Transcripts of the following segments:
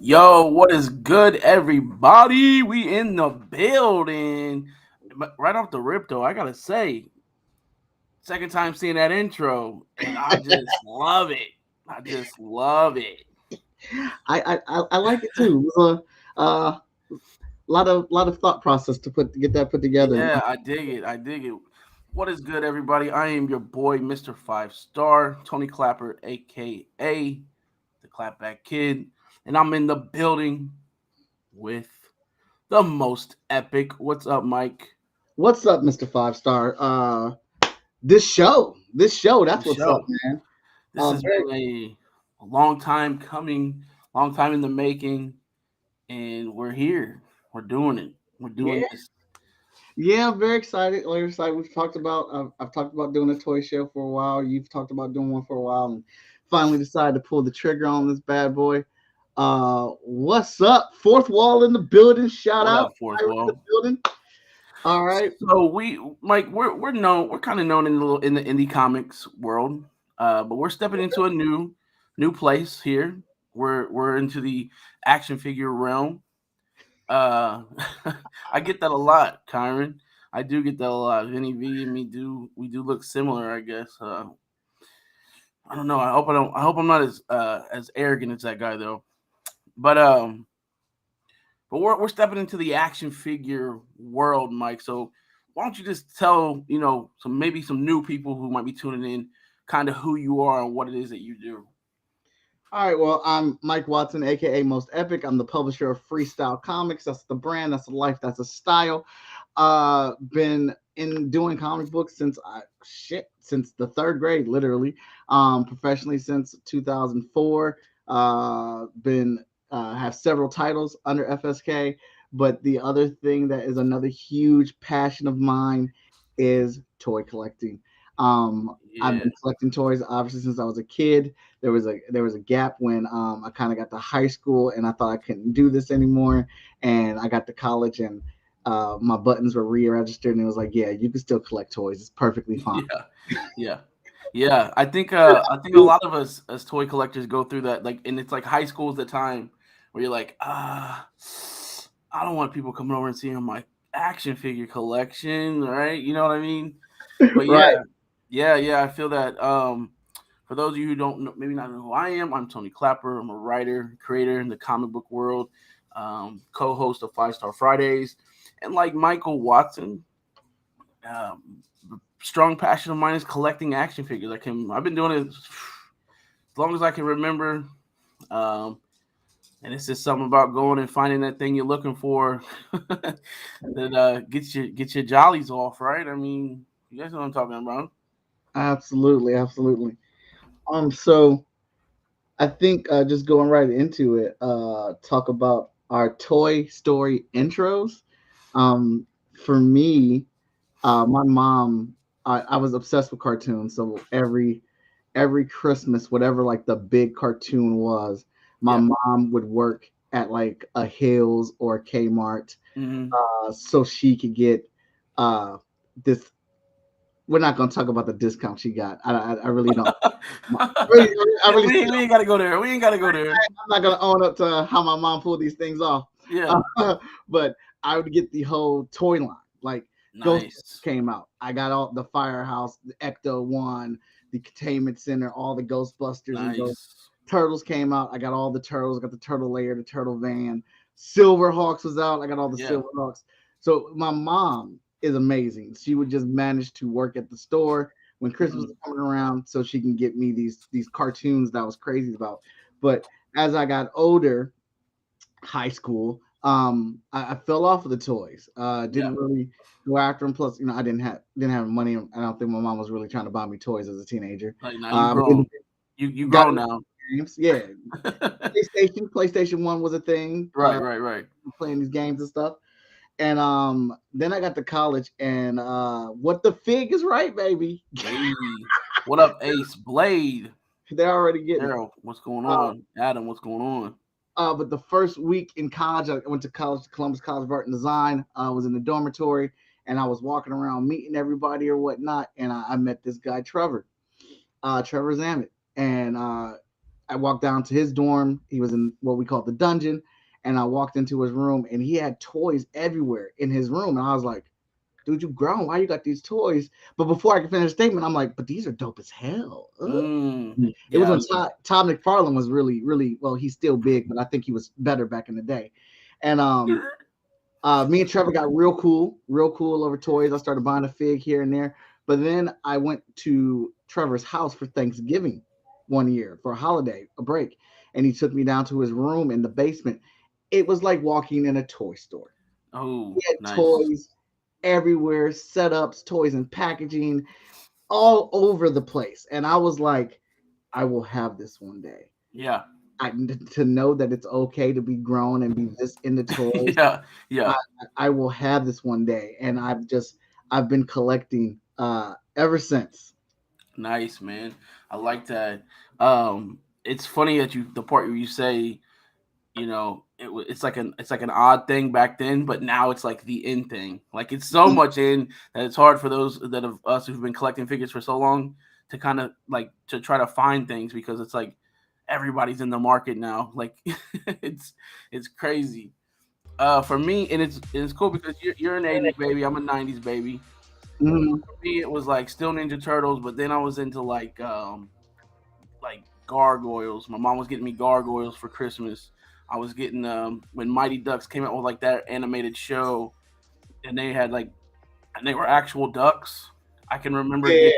Yo, what is good, everybody? We in the building. But right off the rip, though, I gotta say, second time seeing that intro, and I just love it. I just love it. I like it too. It was a lot of thought process to get that put together. Yeah, I dig it. I dig it. What is good, everybody? I am your boy, Mr. Five Star, Tony Clapper, aka the Clapback Kid, and I'm in the building with the most epic. What's up, Mike? What's up, Mister Five Star? This show, The that's what's up, show. man. This has Very, been a long time coming, long time in the making, and we're here. We're doing it. We're doing yeah, this. yeah. I'm very excited. Like I said, we've talked about. I've talked about doing a toy show for a while. You've talked about doing one for a while, and finally decided to pull the trigger on this bad boy. What's up? Fourth wall in the building. Shout What out, up, fourth Byron in the wall? building. All right. So Mike, we're known. We're kind of known in the indie comics world, but we're stepping into a new place here. We're into the action figure realm. Uh, I get that a lot, Kyron. I do get that a lot. Vinny V and me do look similar, I guess. I don't know. I hope I don't. I hope I'm not as arrogant as that guy though. But um, but we're stepping into the action figure world, Mike. So why don't you just tell some new people who might be tuning in, kind of who you are and what it is that you do. All right, well, I'm Mike Watson, aka Most Epic. I'm the publisher of Freestyle Comics. That's the brand, that's the life, that's a style. Been in doing comic books since the third grade, literally. Professionally since 2004. Been Have several titles under FSK. But the other thing that is another huge passion of mine is toy collecting. I've Yeah, been collecting toys obviously since I was a kid. There was a gap when I kind of got to high school and I thought I couldn't do this anymore, and I got to college and my buttons were re-registered and it was like, yeah, you can still collect toys. It's perfectly fine. yeah, yeah, yeah. I think a lot of us as toy collectors go through that. Like, and it's like high school is the time where you're like, I don't want people coming over and seeing my action figure collection, right? You know what I mean? But Right. yeah, I feel that. For those of you who don't know, maybe not know who I am, I'm Tony Clapper. I'm a writer, creator in the comic book world, co-host of Five Star Fridays, and like Michael Watson, um, strong passion of mine is collecting action figures. I've been doing it as long as I can remember. Um, and it's just something about going and finding that thing you're looking for that gets your jollies off, right? I mean, you guys know what I'm talking about. Absolutely, absolutely. So I think just going right into it, talk about our Toy Story intros. Um, for me, my mom, I was obsessed with cartoons. So every Christmas, whatever like the big cartoon was, my Yeah. mom would work at like a Hills or a Kmart, Hmm. so she could get uh, this. We're not going to talk about the discount she got. I really don't. Really, I really, we ain't gotta go there. We ain't gotta go there. I'm not gonna own up to how my mom pulled these things off. Yeah. But I would get the whole toy line. Like Ghostbusters Nice. came out. I got all the Firehouse, the Ecto One, the Containment Center, all the Ghostbusters and Ghost Nice. Turtles came out. I got all the turtles. I got the turtle layer, the turtle van. Silverhawks was out. I got all the Yeah. Silverhawks. So my mom is amazing. She would just manage to work at the store when Christmas was Mhm. coming around, so she can get me these cartoons that I was crazy about. But as I got older, high school, I fell off of the toys. Yeah. Didn't really go after them. Plus, I didn't have money. I don't think my mom was really trying to buy me toys as a teenager. Like now you But then grown. You got grown into now. games. Yeah, PlayStation One was a thing. Right. Playing these games and stuff. And then I got to college, and what the fig is right, baby. Hey, what up, Ace Blade? They're already getting it. Daryl, what's going Uh, on? Adam, what's going on? but the first week in college, I went to college, Columbus College of Art and Design. I was in the dormitory, and I was walking around meeting everybody or whatnot, and I met this guy, Trevor Zammit, and I walked down to his dorm. He was in what we call the dungeon, and I walked into his room, and he had toys everywhere in his room, and I was like, "Dude, you grown? Why you got these toys?" But before I could finish the statement, I'm like, "But these are dope as hell." It was Yeah. when Todd McFarlane was really, really well. He's still big, but I think he was better back in the day. And me and Trevor got real cool over toys. I started buying a fig here and there. But then I went to Trevor's house for Thanksgiving one year for a holiday, a break. And he took me down to his room in the basement. It was like walking in a toy store. Oh, He had nice. toys everywhere, setups, toys and packaging all over the place. And I was like, I will have this one day. Yeah. To know that it's okay to be grown and be this into toys. Yeah. Yeah. I, I will have this one day, and I've been collecting ever since. Nice, man. I like that. It's funny that the part where you say, it's like an odd thing back then, but now it's like the in thing. Like it's so much in that it's hard for those that of us who've been collecting figures for so long to kind of like to try to find things because it's like everybody's in the market now. Like it's it's crazy. For me, and it's cool because you're an '80s baby. I'm a '90s baby. Mhm. For me, it was like still Ninja Turtles, but then I was into like gargoyles. My mom was getting me gargoyles for Christmas. I was getting when Mighty Ducks came out with like that animated show, and they had like and they were actual ducks. I can remember Yeah.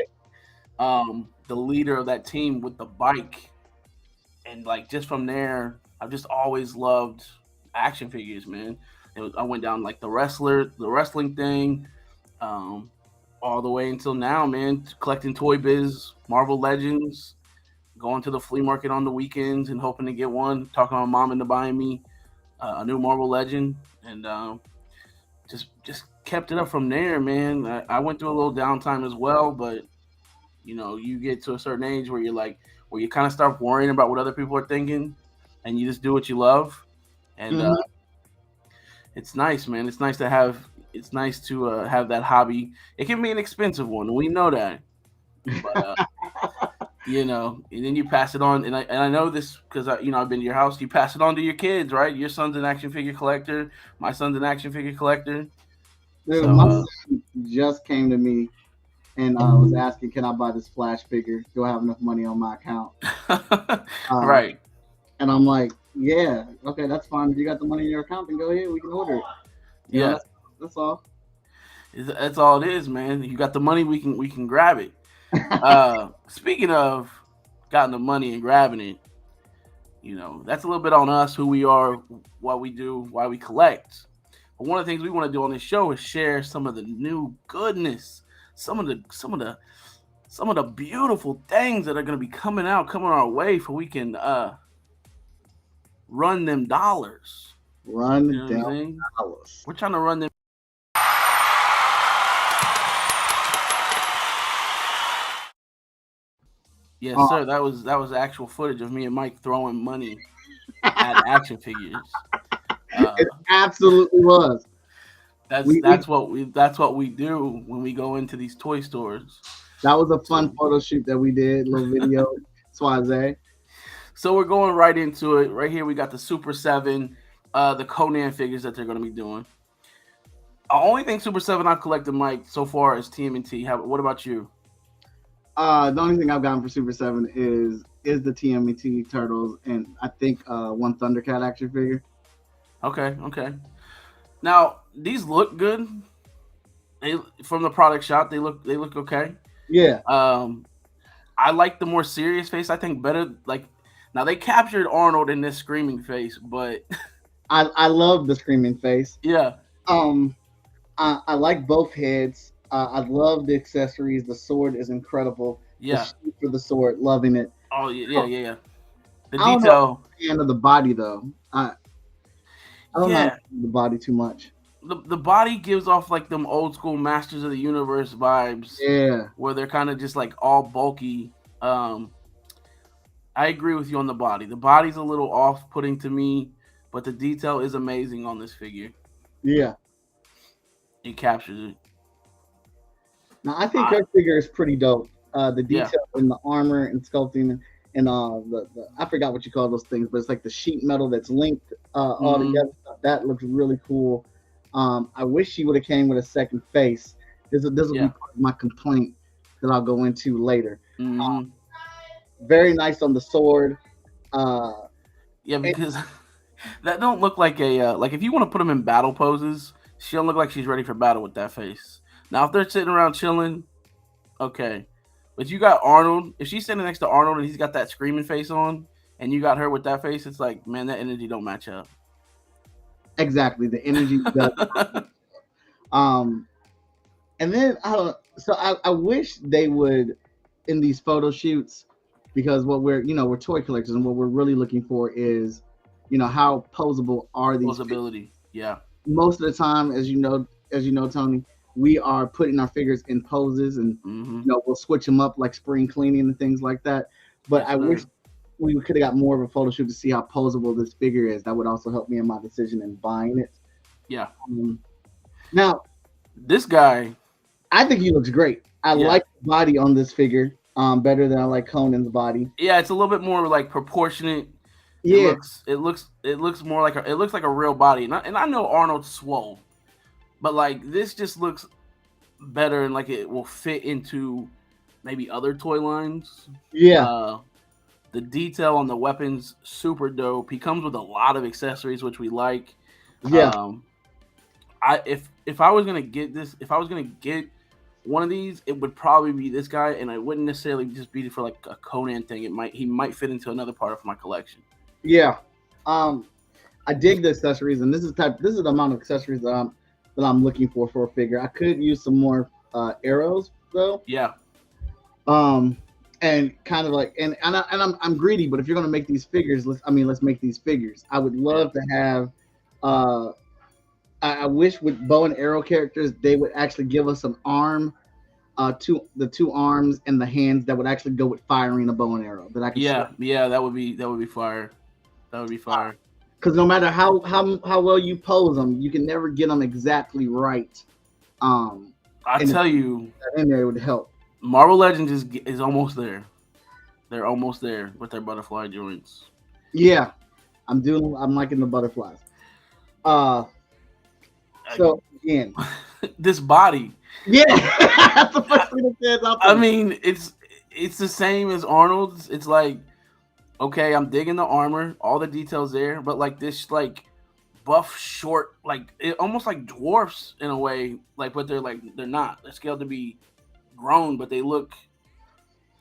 getting the leader of that team with the bike, and like just from there, I've just always loved action figures, man. I went down like the wrestling thing, um, all the way until now, man. Collecting Toy Biz, Marvel Legends, going to the flea market on the weekends and hoping to get one. Talking my mom into buying me a new Marvel Legend, and just kept it up from there, man. I went through a little downtime as well, but you get to a certain age where you're like, where you kind of start worrying about what other people are thinking, and you just do what you love, and Mhm. it's nice, man. It's nice to have. It's nice to have that hobby. It can be an expensive one. We know that, but and then you pass it on. And I know this because I've been to your house. You pass it on to your kids, right? Your son's an action figure collector. My son's an action figure collector. Dude, So my son just came to me and was asking, "Can I buy this Flash figure? Do I have enough money on my account?" Uh, right, and I'm like, "Yeah, okay, that's fine. If you got the money in your account, then go ahead. We can order it." yeah, That's all. that's all it is, man. You got the money, we can grab it. Speaking of getting the money and grabbing it, that's a little bit on us, who we are, what we do, why we collect. But one of the things we want to do on this show is share some of the new goodness, some of the beautiful things that are going to be coming our way, for we can run them dollars. You Run know what I'm down saying? dollars. We're trying to run them. Yes, Uh, sir. That was actual footage of me and Mike throwing money at action figures. Uh, it absolutely was. that's We that's what we do when we go into these toy stores. That was a fun So photo shoot that we did, little video. Swaze. so we're going right into it. Right here we got the Super 7, the Conan figures that they're going to be doing. The only thing Super 7 I've collected, Mike, so far is TMNT. What about you? The only thing I've gotten for Super 7 is the TMNT Turtles and I think one Thundercat action figure. Okay, okay. Now these look good. They from the product shop. They look okay. Yeah, Um, I like the more serious face. I think better. Like now they captured Arnold in this screaming face, but I love the screaming face. yeah, Um, I like both heads. I love the accessories. The sword is incredible. The yeah. shape for the sword, loving it. Oh yeah, yeah, yeah. The I don't know if detail. I'm a fan of the body though. I don't know Yeah, the body too much. the body gives off like them old school Masters of the Universe vibes, Yeah, where they're kind of just like all bulky. Um, I agree with you on the body. The body's a little off putting to me, but the detail is amazing on this figure. yeah. It captures it. Now I think I, her figure is pretty dope. The yeah, detail in the armor and sculpting and the I forgot what you call those things, but it's like the sheet metal that's linked all Mm, together. That looks really cool. I wish she would have came with a second face. This will be yeah. part of my complaint that I'll go into later. Hmm. Very nice on the sword. Uh, Yeah, and because that don't look like a like if you want to put them in battle poses, she don't look like she's ready for battle with that face. Now, if they're sitting around chilling, okay. But you got Arnold. If she's sitting next to Arnold and he's got that screaming face on, and you got her with that face, it's like, man, that energy don't match up. exactly the energy does. Um, and then I wish they would in these photo shoots because what we're toy collectors and what we're really looking for is how posable are these figures. Plausibility. Yeah. Most of the time, as you know, Tony, we are putting our figures in poses and Mm-hmm. we'll switch them up like spring cleaning and things like that. But Yes, I wish sir. we could have got more of a photo shoot to see how posable this figure is. That would also help me in my decision in buying it. Yeah. um, Now, This guy. I think he looks great. I Yeah. like the body on this figure better than I like Conan's body. Yeah, it's a little bit more like proportionate. It Yeah, looks. It looks. It looks more like a. It looks like a real body. And I know Arnold's swole, but like this just looks better and like it will fit into maybe other toy lines. yeah, Uh, the detail on the weapons super dope. He comes with a lot of accessories, which we like. yeah, Um, if I was gonna get this, if I was gonna get one of these, it would probably be this guy, and I wouldn't necessarily just be for like a Conan thing. He might fit into another part of my collection. yeah. Um, I dig the accessories, and this is the amount of accessories that I'm looking for a figure. I could use some more arrows though. Yeah, Um, and kind of like I'm greedy, but if you're gonna make these figures, let's make these figures. I would yeah, love to have. Uh, I wish with bow and arrow characters they would actually give us an arm, two arms and the hands that would actually go with firing a bow and arrow that I could switch. yeah. That would be fire. That would be fire. Because no matter how well you pose them, you can never get them exactly right. Um, I and if tell you, that in there, it would help. Marvel Legends is almost there. They're almost there with their butterfly joints. Yeah, I'm liking the butterflies. Uh, so again, This body. yeah, that's the first thing that stands out I to me. mean, it's the same as Arnold's. It's like, okay, I'm digging the armor, all the details there, but like this like buff short, like it almost like dwarfs in a way, like but they're not. They're scaled to be grown, but they look,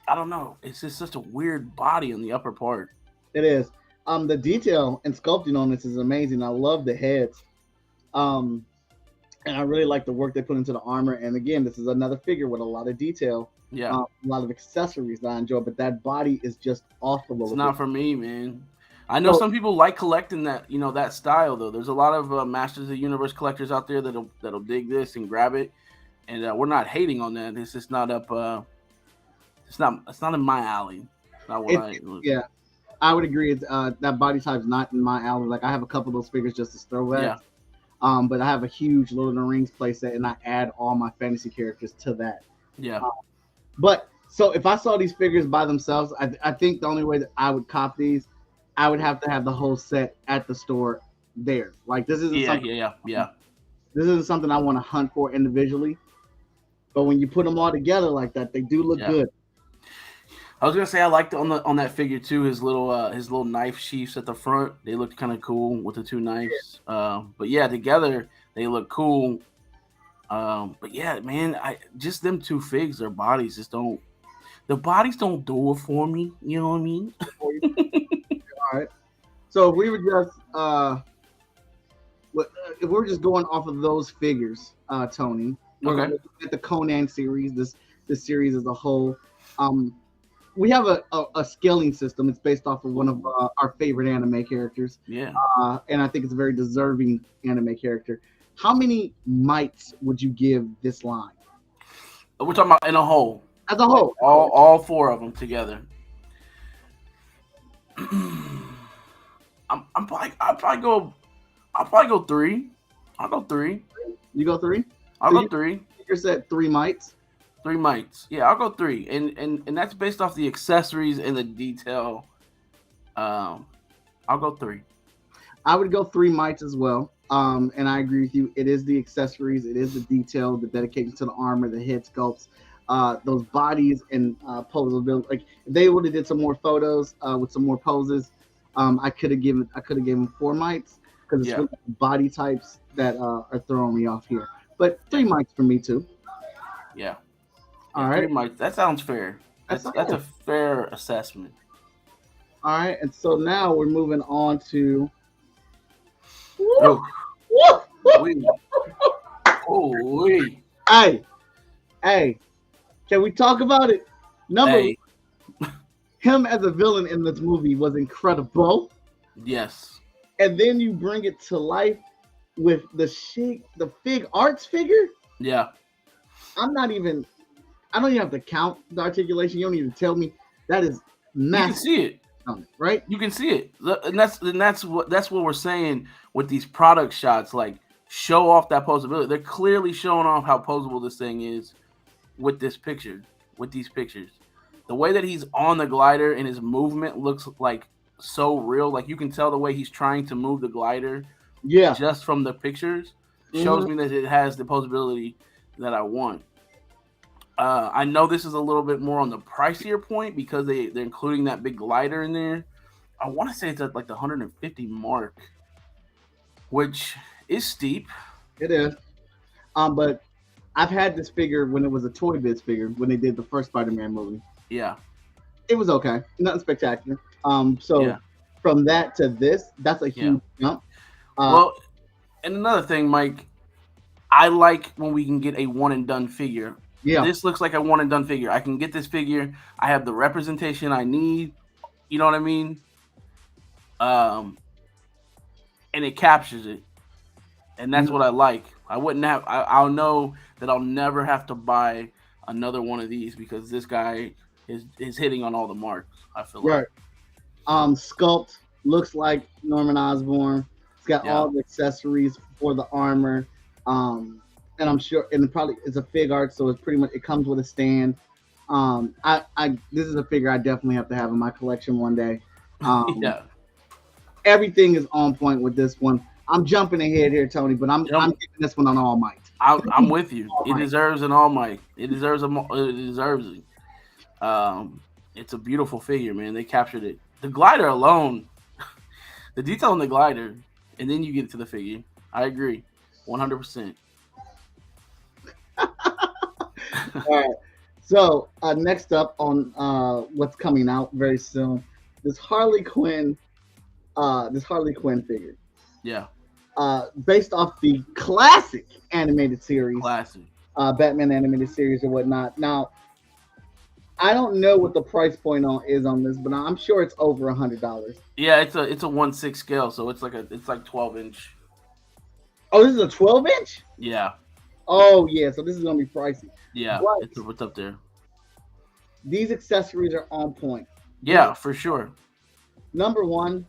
I don't know. It's just such a weird body in the upper part. It is. The detail and sculpting on this is amazing. I love the heads. Um, and I really like the work they put into the armor. And again, this is another figure with a lot of detail, Yeah. a lot of accessories that I enjoy. But that body is just off a It's little bit. not for me, man. I know So some people like collecting that, that style though. There's a lot of Masters of the Universe collectors out there that'll dig this and grab it, and we're not hating on that. It's just not up. It's not in my alley. It's not what it, I. yeah, I would agree. That body type's not in my alley. Like I have a couple of those figures just to throw at. Yeah, But I have a huge Lord of the Rings playset, and I add all my fantasy characters to that. yeah, But so if I saw these figures by themselves, I think the only way that I would cop these, I would have to have the whole set at the store there. Like yeah. this isn't something I want to hunt for individually. But when you put them all together like that, they do look Yeah. good. I was gonna say I liked on that figure too. His little knife sheaths at the front. They looked kind of cool with the two knives. But yeah, together they look cool. But yeah, man, I just them two figs. Their bodies just don't. The bodies don't do it for me. You know what I mean? All right. So if we were just if we're just going off of those figures, Tony, we're Okay. looking at the Conan series. This series as a whole. We have a scaling system. It's based off of one of our favorite anime characters, Yeah. and I think it's a very deserving anime character. How many mites would you give this line We're talking about in a whole. as a whole? All four of them together. I'll probably go three. I'll go three. You go three. I'll So go you three. figure said 3 mites. 3 mites. Yeah, I'll go 3, and that's based off the accessories and the detail. Um, I'll go 3. I would go 3 mites as well. And I agree with you. It is the accessories, it is the detail, the dedication to the armor, the head sculpts, those bodies and posability. Like if they would have did some more photos with some more poses, I could have given 4 mites because it's Yeah, really the body types that are throwing me off here. But yeah, 3 mites for me too. yeah, yeah. All 3 right, mites. That sounds fair. that's That's all. a fair assessment. All right, and so now we're moving on to. Oh, we, oh, we, Hey, hey, can we talk about it? Number one, hey, him as a villain in this movie was incredible. yes, And then you bring it to life with the Fig Arts figure. yeah. I'm not even, I don't even have to count the articulation. You don't need to tell me. That is You can massive, see it. right? You can see it, and that's what we're saying with these product shots. Like show off that posability. They're clearly showing off how posable this thing is with this picture, with these pictures. The way that he's on the glider and his movement looks like so real. Like you can tell the way he's trying to move the glider Yeah. just from the pictures shows Mhm. me that it has the posability that I want. I know this is a little bit more on the pricier point because they're including that big glider in there. I want to say it's at like the 150 mark, which is steep. It is. But I've had this figure when it was a Toy Biz figure when they did the first Spider-Man movie. Yeah, It was okay, nothing spectacular. So yeah, from that to this, that's a yeah. huge jump. Uh, Well, and another thing, Mike, I like when we can get a one and done figure. yeah, This looks like a one and done figure. I can get this figure. I have the representation I need. You know what I mean? Um, and it captures it, and that's Mhm. what I like. I wouldn't have. I'll know that I'll never have to buy another one of these because this guy is hitting on all the marks. I feel like. Right. Sculpt looks like Norman Osborn. It's got Yeah. all the accessories for the armor. And I'm sure, and it probably it's a Fig Art, so it's pretty much it comes with a stand. I this is a figure I definitely have to have in my collection one day. Um, Yeah. Everything is on point with this one. I'm jumping ahead here, Tony, but I'm Jump. giving this one on All Might. I'm with you. All It Might. deserves an all might. It deserves It deserves it. It's a beautiful figure, man. They captured it. The glider alone, the detail on the glider, and then you get to the figure. I agree, 100%. All right. So next up on what's coming out very soon, this Harley Quinn, this Harley Quinn figure, Yeah, based off the classic animated series, classic. Batman animated series or whatnot. Now, I don't know what the price point on this, but I'm sure it's over $100. Yeah, it's a 1/6 scale, so it's like 12 inch. Oh, this is a 12 inch. Yeah, Oh yeah, so this is gonna be pricey. yeah, But it's up there. these accessories are on point. Yeah, for sure. Number one,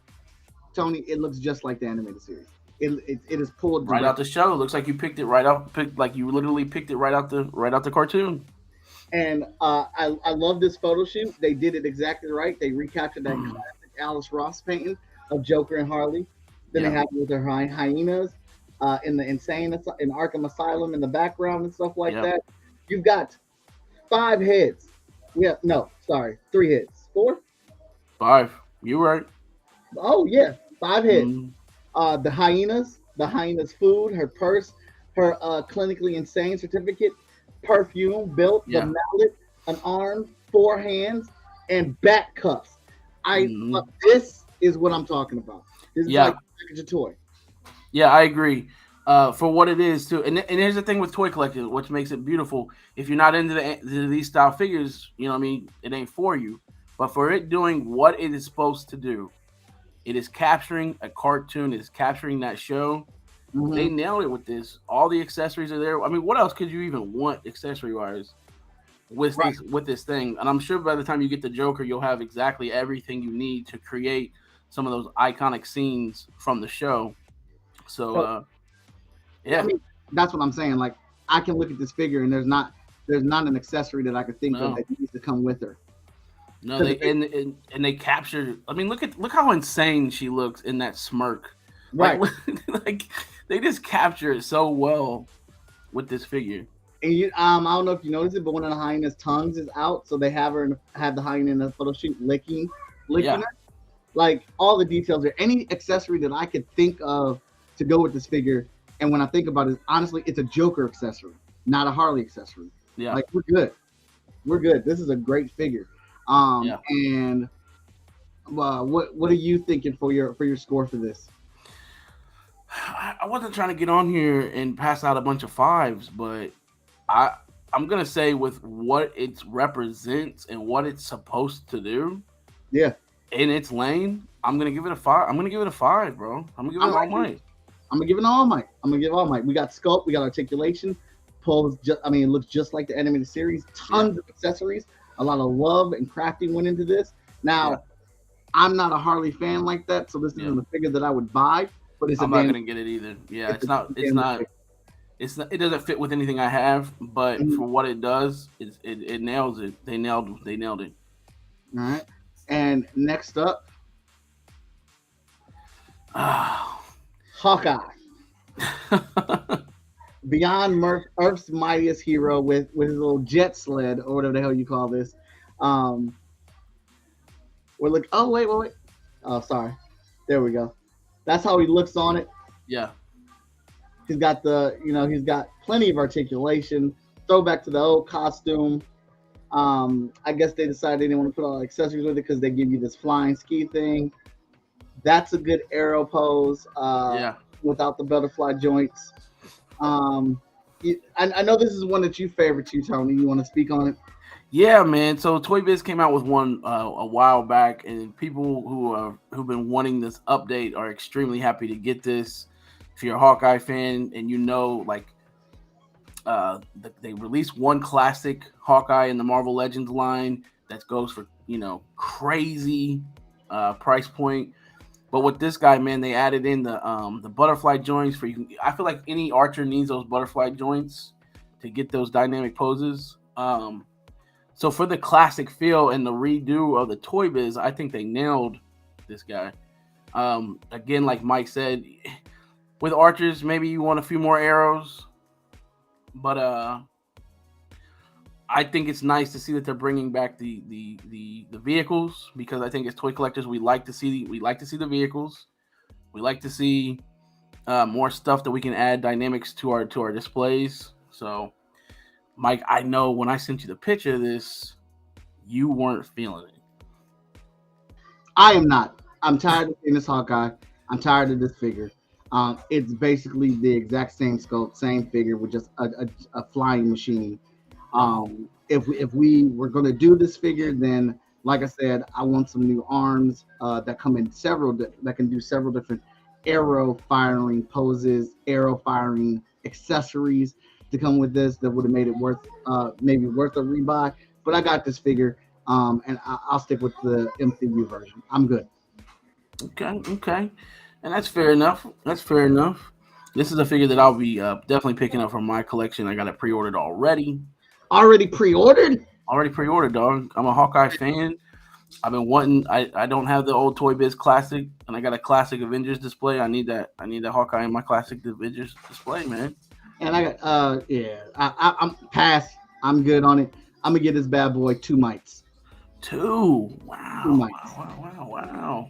Tony, it looks just like the animated series. It is pulled Right out directly. the show. Looks like you picked it right out. Picked like you literally picked it right out the cartoon. And I love this photo shoot. They did it exactly right. They recaptured that classic Alice Ross painting of Joker and Harley. Then they Yeah, have it with their hyenas in the in Arkham Asylum in the background and stuff like yeah. that. You've got 5 heads. Yeah, no, sorry, 3 heads. Four? 5. You right. Oh yeah, 5 heads. Mhm. The hyena's food, her purse, her clinically insane certificate, perfume, belt, the Yeah. mallet, an arm, 4 hands, and back cuffs. Mhm. This is what I'm talking about. This is Yeah, like a package of toy. yeah, I agree. For what it is too, and here's the thing with toy collecting, which makes it beautiful. If you're not into these style figures, you know what I mean, it ain't for you. But for it doing what it is supposed to do, it is capturing a cartoon, it is capturing that show. They Hmm. nailed it with this. All the accessories are there. I mean, what else could you even want accessory wise Right. with this thing? And I'm sure by the time you get the Joker, you'll have exactly everything you need to create some of those iconic scenes from the show. So So I yeah, mean, that's what I'm saying. Like I can look at this figure and there's there's not an accessory that I could think of No. that needs to come with her. No, they and they captured. I mean, look how insane she looks in that smirk. Right. Like they just capture it so well with this figure. And I don't know if you noticed it, but one of the hyena's tongues is out, so they have the hyena in the photo shoot licking Yeah. her. Like all the details there. Any accessory that I could think of to go with this figure, and when I think about it, honestly, it's a Joker accessory, not a Harley accessory. Yeah. Like we're good. This is a great figure. Yeah. And what are you thinking for your score for this? I wasn't trying to get on here and pass out a bunch of 5s, but I'm gonna say with what it represents and what it's supposed to do, Yeah, in its lane, I'm gonna give it a 5. I'm gonna give it a 5, bro. I'm gonna give it all might. I'm gonna give it all might. We got sculpt, we got articulation, pose. It looks just like the animated series. Tons of accessories. A lot of love and crafting went into this. Now, I'm not a Harley fan like that, so this isn't a figure that I would buy. But I'm not gonna get it either. Yeah, it's not. It doesn't fit with anything I have. But for what it does, it nails it. They nailed it. All right. And next up, Hawkeye. Beyond Earth's mightiest hero with his little jet sled or whatever the hell you call this. We're like, oh wait. Oh, sorry. There we go. That's how he looks on it. Yeah. He's got he's got plenty of articulation. Throwback to the old costume. I guess they decided they didn't want to put all the accessories with it because they give you this flying ski thing. That's a good arrow pose. Without the butterfly joints. I know this is one that you favorite too, Tony. You want to speak on it? Yeah, man. So Toy Biz came out with one a while back, and people who've been wanting this update are extremely happy to get this. If you're a Hawkeye fan and they released one classic Hawkeye in the Marvel Legends line that goes for crazy price point. But with this guy, man, they added in the butterfly joints for you. I feel like any archer needs those butterfly joints to get those dynamic poses. So for the classic feel and the redo of the Toy Biz, I think they nailed this guy. Again, like Mike said, with archers, maybe you want a few more arrows, but I think it's nice to see that they're bringing back the vehicles, because I think as toy collectors we like to see the vehicles. We like to see more stuff that we can add dynamics to our displays. So, Mike, I know when I sent you the picture of this, you weren't feeling it. I am not. I'm tired of seeing this Hawkeye. I'm tired of this figure. It's basically the exact same scope, same figure with just a flying machine. If we were going to do this figure, then like I said, I want some new arms that come in that can do several different arrow firing poses, arrow firing accessories to come with this that would have made it worth a rebuy. But I got this figure, and I'll stick with the MCU version. I'm good. Okay, and that's fair enough. This is a figure that I'll be definitely picking up from my collection. I got it pre-ordered already. Already pre-ordered? Already pre-ordered, dog. I'm a Hawkeye fan. I've been wanting. I don't have the old Toy Biz Classic, and I got a Classic Avengers display. I need that Hawkeye in my Classic Avengers display, man. And I got I'm pass. I'm good on it. I'm gonna get this bad boy 2 mites. 2. Wow. 2 mites. Wow.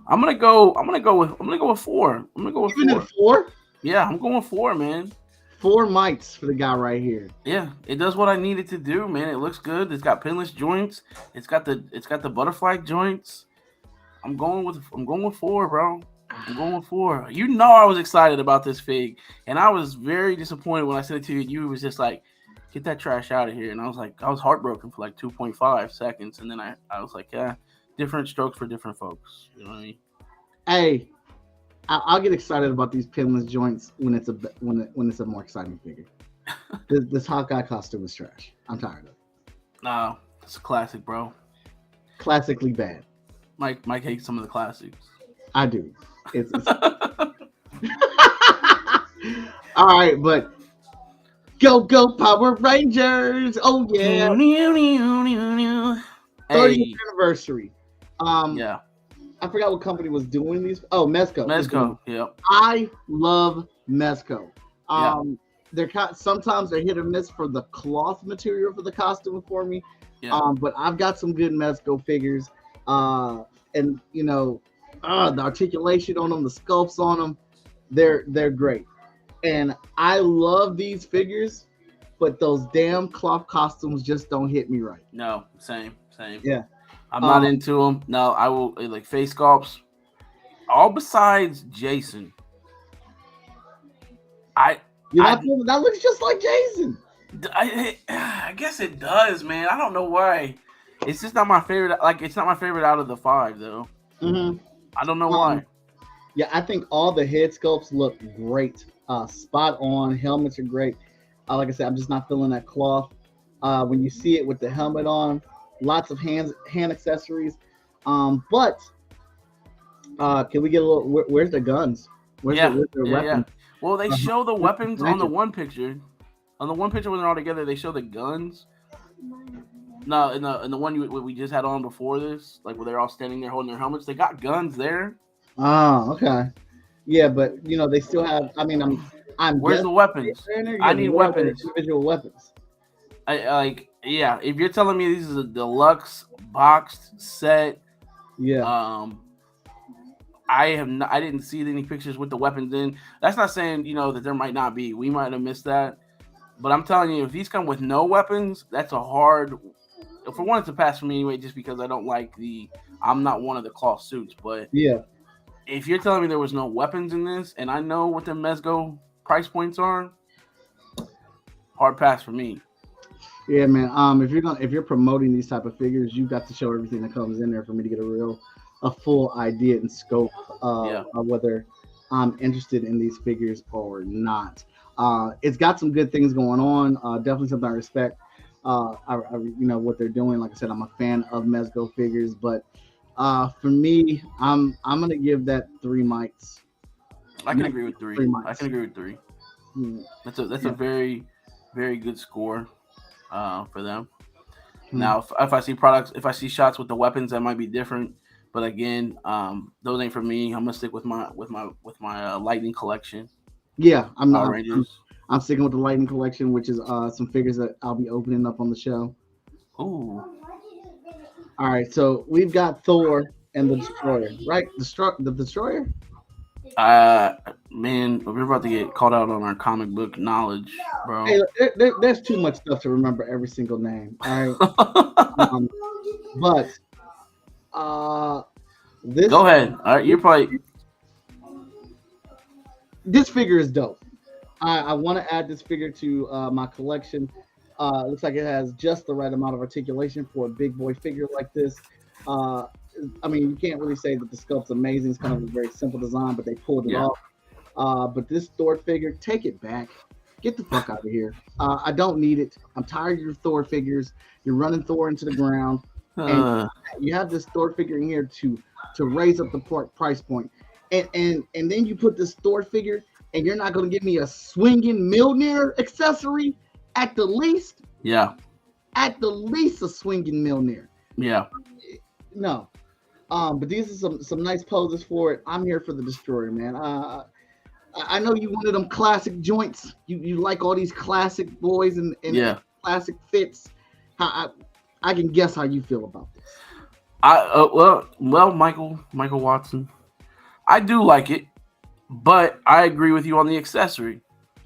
I'm gonna go with 4. I'm gonna go with 4. 4? Yeah, I'm going 4, man. 4 mites for the guy right here. Yeah, it does what I need it to do, man. It looks good. It's got pinless joints. It's got the butterfly joints. I'm going with 4, bro. I'm going with 4. You know I was excited about this fig, and I was very disappointed when I sent it to you. You was just like, get that trash out of here. And I was heartbroken for like 2.5 seconds. And then I was like, yeah, different strokes for different folks. You know what I mean? Hey, I'll get excited about these pinless joints when it's a more exciting figure. This Hawkeye costume is trash. I'm tired of it. No, it's a classic, bro. Classically bad. Mike hates some of the classics. I do. It's... All right, but Go Power Rangers! Oh yeah, 30th Hey, anniversary. yeah, I forgot what company was doing these. Oh, Mezco is doing. Mezco. Yep. I love Mezco. Yeah. Sometimes they're hit or miss for the cloth material for the costume for me. Yeah. But I've got some good Mezco figures. And the articulation on them, the sculpts on them, they're great. And I love these figures, but those damn cloth costumes just don't hit me right. No, same. Yeah. I'm not into them. No, I will like face sculpts. All besides Jason. That looks just like Jason. I guess it does, man. I don't know why. It's just not my favorite. Like, it's not my favorite out of the 5, though. Mm-hmm. I don't know why. Yeah, I think all the head sculpts look great. Spot on. Helmets are great. Like I said, I'm just not feeling that cloth. When you see it with the helmet on, lots of hand accessories. But can we get a little? Where's the guns? Where's their weapons? Yeah. Well, they show the weapons on the one picture. On the one picture when they're all together, they show the guns. No, in the one we just had on before this, like where they're all standing there holding their helmets, they got guns there. Oh, okay. Yeah, but they still have. I mean, I'm. Where's the weapons? I need weapons. Individual weapons. If you're telling me this is a deluxe boxed set, yeah. I didn't see any pictures with the weapons in. That's not saying that there might not be. We might have missed that, but I'm telling you, if these come with no weapons, that's a hard. For one, it's a pass for me anyway, just because I don't like I'm not one of the cloth suits. But yeah, if you're telling me there was no weapons in this, and I know what the Mezco price points are, hard pass for me. Yeah, man. If you're promoting these type of figures, you've got to show everything that comes in there for me to get a full idea and scope of whether I'm interested in these figures or not. It's got some good things going on. Definitely something I respect. What they're doing. Like I said, I'm a fan of Mezco figures, but for me, I'm gonna give that 3 mites. I can agree with 3. I can agree with 3. That's a very, very good score for them. Now, if I see products, if I see shots with the weapons, that might be different. But again, those ain't for me. I'm gonna stick with my Lightning collection. Yeah, I'm sticking with the Lightning collection, which is some figures that I'll be opening up on the show. Ooh. All right, so we've got Thor and the Destroyer, right? The Destroyer. Man, we're about to get called out on our comic book knowledge, bro. Hey, there's too much stuff to remember every single name. All right. This. Go ahead. All right, you're probably. This figure is dope. I want to add this figure to my collection. It looks like it has just the right amount of articulation for a big boy figure like this. I mean, you can't really say that the sculpt's amazing. It's kind of a very simple design, but they pulled it off. But this Thor figure, take it back. Get the fuck out of here. I don't need it. I'm tired of your Thor figures. You're running Thor into the ground. And you have this Thor figure in here to raise up the price point. And then you put this Thor figure and you're not going to give me a swinging Mjolnir accessory at the least? Yeah. At the least a swinging Mjolnir. Yeah. No. But these are some nice poses for it. I'm here for the Destroyer, man. I know you wanted them classic joints. You like all these classic boys and classic fits. I can guess how you feel about this. Well, Michael Watson, I do like it, but I agree with you on the accessory.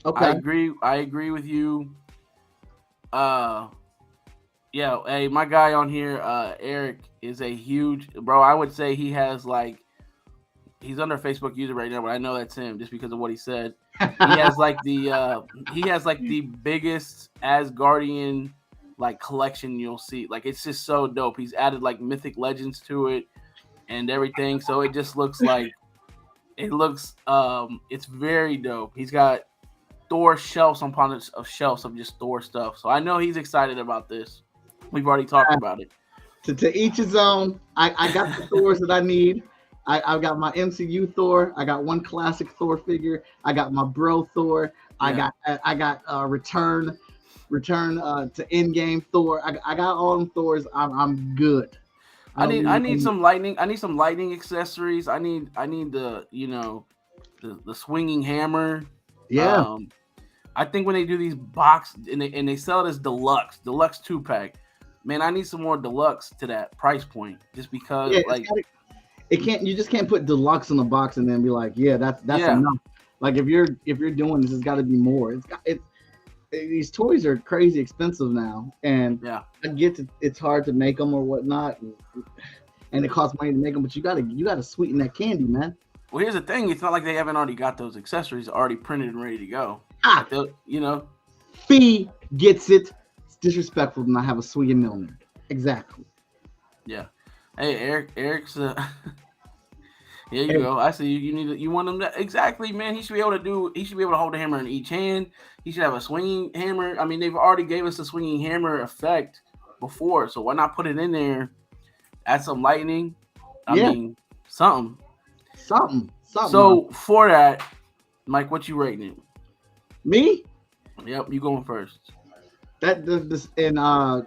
Okay, I agree with you. Hey, my guy on here, Eric, is a huge bro. I would say he has he's under Facebook user right now, but I know that's him just because of what he said. He has the biggest Asgardian collection you'll see. It's just so dope. He's added Mythic Legends to it and everything, so it just looks it's very dope. He's got Thor shelves upon shelves of just Thor stuff, so I know he's excited about this. We've already talked about it. To each his own. I got the Thors that I need. I've got my MCU Thor. I got one classic Thor figure. I got my bro Thor. Yeah. I got return to Endgame Thor. I got all them Thors. I'm good. I don't I need need any. some lightning. I need some lightning accessories. I need the the swinging hammer. Yeah, Um, I think when they do these box and they sell it as deluxe 2 pack, man, I need some more deluxe to that price point. Just because, yeah. like, It can't. You just can't put deluxe in the box and then be like, yeah, that's yeah, enough. Like if you're doing this, it's got to be more. These toys are crazy expensive now, and yeah. I get it's hard to make them or whatnot, and it costs money to make them. But you gotta sweeten that candy, man. Well, here's the thing: it's not like they haven't already got those accessories already printed and ready to go. Ah, Like they'll. Fee gets it. It's disrespectful to not have a Sweet and Milner. Exactly. Yeah. Hey, Eric's. Here you Hey, go. I see you. You want him to exactly, man. He should be able to do. He should be able to hold the hammer in each hand. He should have a swinging hammer. I mean, they've already gave us the swinging hammer effect before, so why not put it in there? Add some lightning. I yeah, mean, something. something. Man. So for that, Mike, what you rating it? Me? Yep, you going first. This and I'm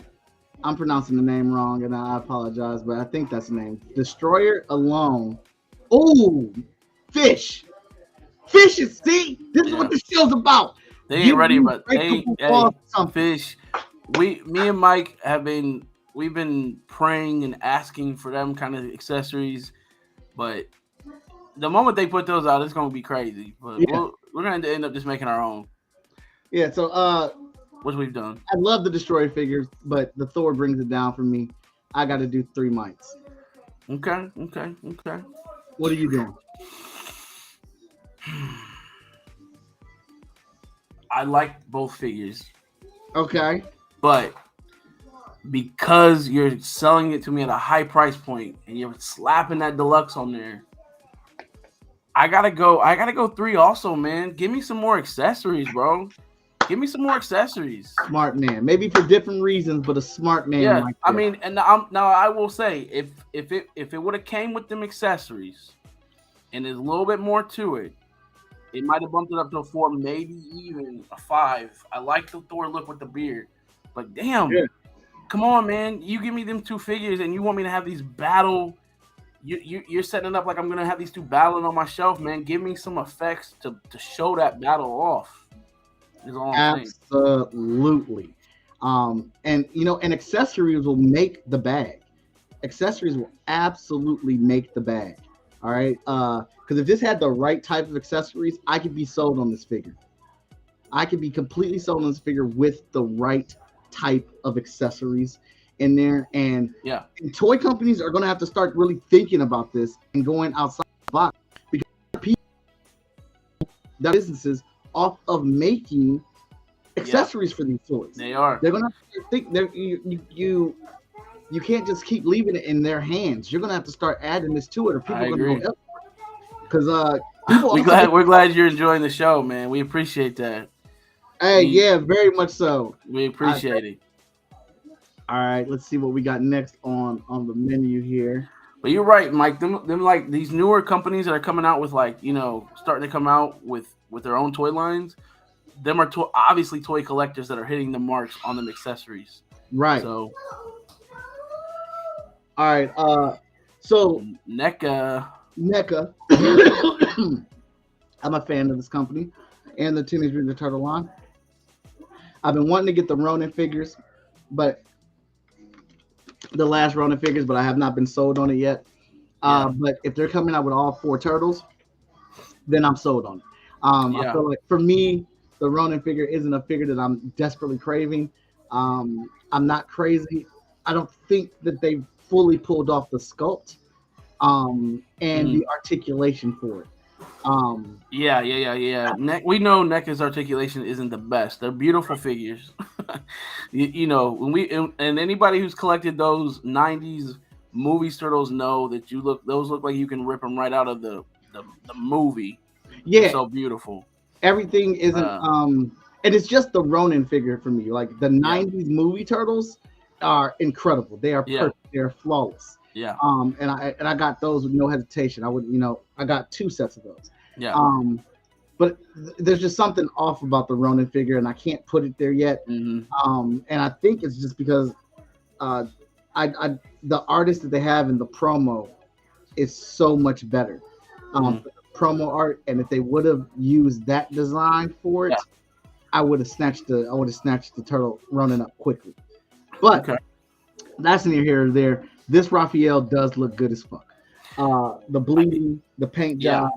pronouncing the name wrong, and I apologize, but I think that's the name. Destroyer alone. Oh, fish. Fishes. See, this is Yeah. what the show's about. They ain't Give ready, me but they breakable hey, balls or something. fish. Me and Mike we've been praying and asking for them kind of accessories, but the moment they put those out, it's gonna be crazy. But Yeah, we're going to end up just making our own, yeah. So which we've done. I love the Destroyer figures, but the Thor brings it down for me. I got to do 3 mites. Okay. What are you doing? I like both figures, Okay. but because you're selling it to me at a high price point and you're slapping that deluxe on there, I gotta go 3 also, man. Give me some more accessories, bro. Give me some more accessories. Smart man. Maybe for different reasons, but a smart man. Yeah, Like I that. mean, and now I will say, if it would have came with them accessories, and there's a little bit more to it, it might have bumped it up to a 4, maybe even a 5. I like the Thor look with the beard, but damn, Yeah. come on, man, you give me them 2 figures, and you want me to have these battle. You're setting it up like I'm gonna have these 2 battling on my shelf, man. Give me some effects to show that battle off. Is all I'm saying. Absolutely. And and accessories will make the bag. Accessories will absolutely make the bag. All right. Because if this had the right type of accessories, I could be sold on this figure. I could be completely sold on this figure with the right type of accessories in there. And Yeah. toy companies are going to have to start really thinking about this and going outside the box because people that businesses off of making accessories for these toys. They are. They're gonna have to think you can't just keep leaving it in their hands. You're gonna have to start adding this to it, or people I are gonna agree. go because people We're glad you're enjoying the show, man. We appreciate that. Hey, yeah, very much so. We appreciate it. All right, let's see what we got next on the menu here. But you're right, Mike. Them like these newer companies that are coming out with starting to come out with their own toy lines. Them are obviously toy collectors that are hitting the marks on them accessories. Right. So, all right. So NECA. I'm a fan of this company and the Teenage Mutant Ninja Turtle line. I've been wanting to get the Ronin figures, but the last Ronin figures, but I have not been sold on it yet. But if they're coming out with all 4 turtles, then I'm sold on it. I feel like for me, the Ronin figure isn't a figure that I'm desperately craving. I'm not crazy. I don't think that they fully pulled off the sculpt and the articulation for it. Yeah. We know NECA's articulation isn't the best. They're beautiful figures. When and anybody who's collected those '90s movie turtles know that those look like you can rip them right out of the movie. Yeah, they're so beautiful. Everything isn't and it's just the Ronin figure for me. Like the '90s movie turtles are incredible. They are perfect. They're flawless. Yeah. And I got those with no hesitation. I got 2 sets of those. Yeah. but there's just something off about the Ronin figure, and I can't put it there yet. Hmm. And I think it's just because uh, the artist that they have in the promo is so much better. Hmm. For the promo art, and if they would have used that design for it, Yeah. I would have snatched the turtle running up quickly. But Okay. that's neither here or there. This Raphael does look good as fuck. The bleeding, the paint Yeah.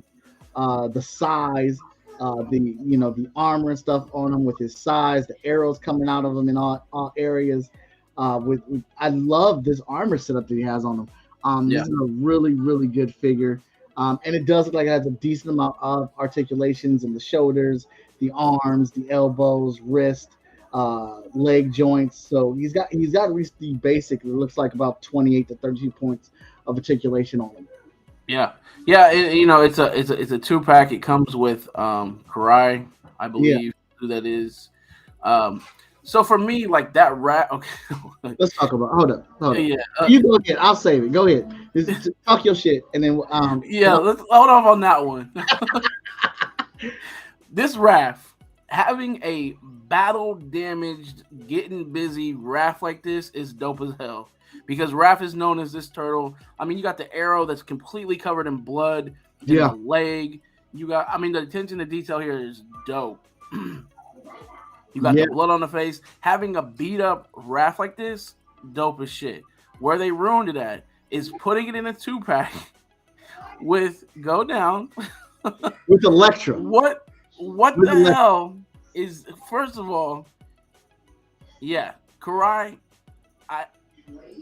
job, the size, the armor and stuff on him with his size, the arrows coming out of him in all areas. I love this armor setup that he has on him. Yeah. This is a really really good figure, and it does look like it has a decent amount of articulations in the shoulders, the arms, the elbows, wrist, leg joints. So he's got at least the basic. It looks like about 28 to 32 points of articulation on him. Yeah. Yeah. It's a 2-pack. It comes with Karai, I Yeah, believe who that is. Um, so for me, like that rat. Okay. let's talk about. Hold up. Yeah. You go ahead. I'll save it. Go ahead. Just talk your shit, and then Yeah. Let's hold off on that one. This Raph having a battle damaged, getting busy Raph like this is dope as hell. Because Raph is known as this turtle. I mean, you got the arrow that's completely covered in blood in yeah, the leg. The attention to detail here is dope. You got yeah. the blood on the face. Having a beat up Raph like this, dope as shit. Where they ruined it at is putting it in a 2-pack with Go Down. With Electra. What With the Electra. hell is, first of all, yeah, Karai.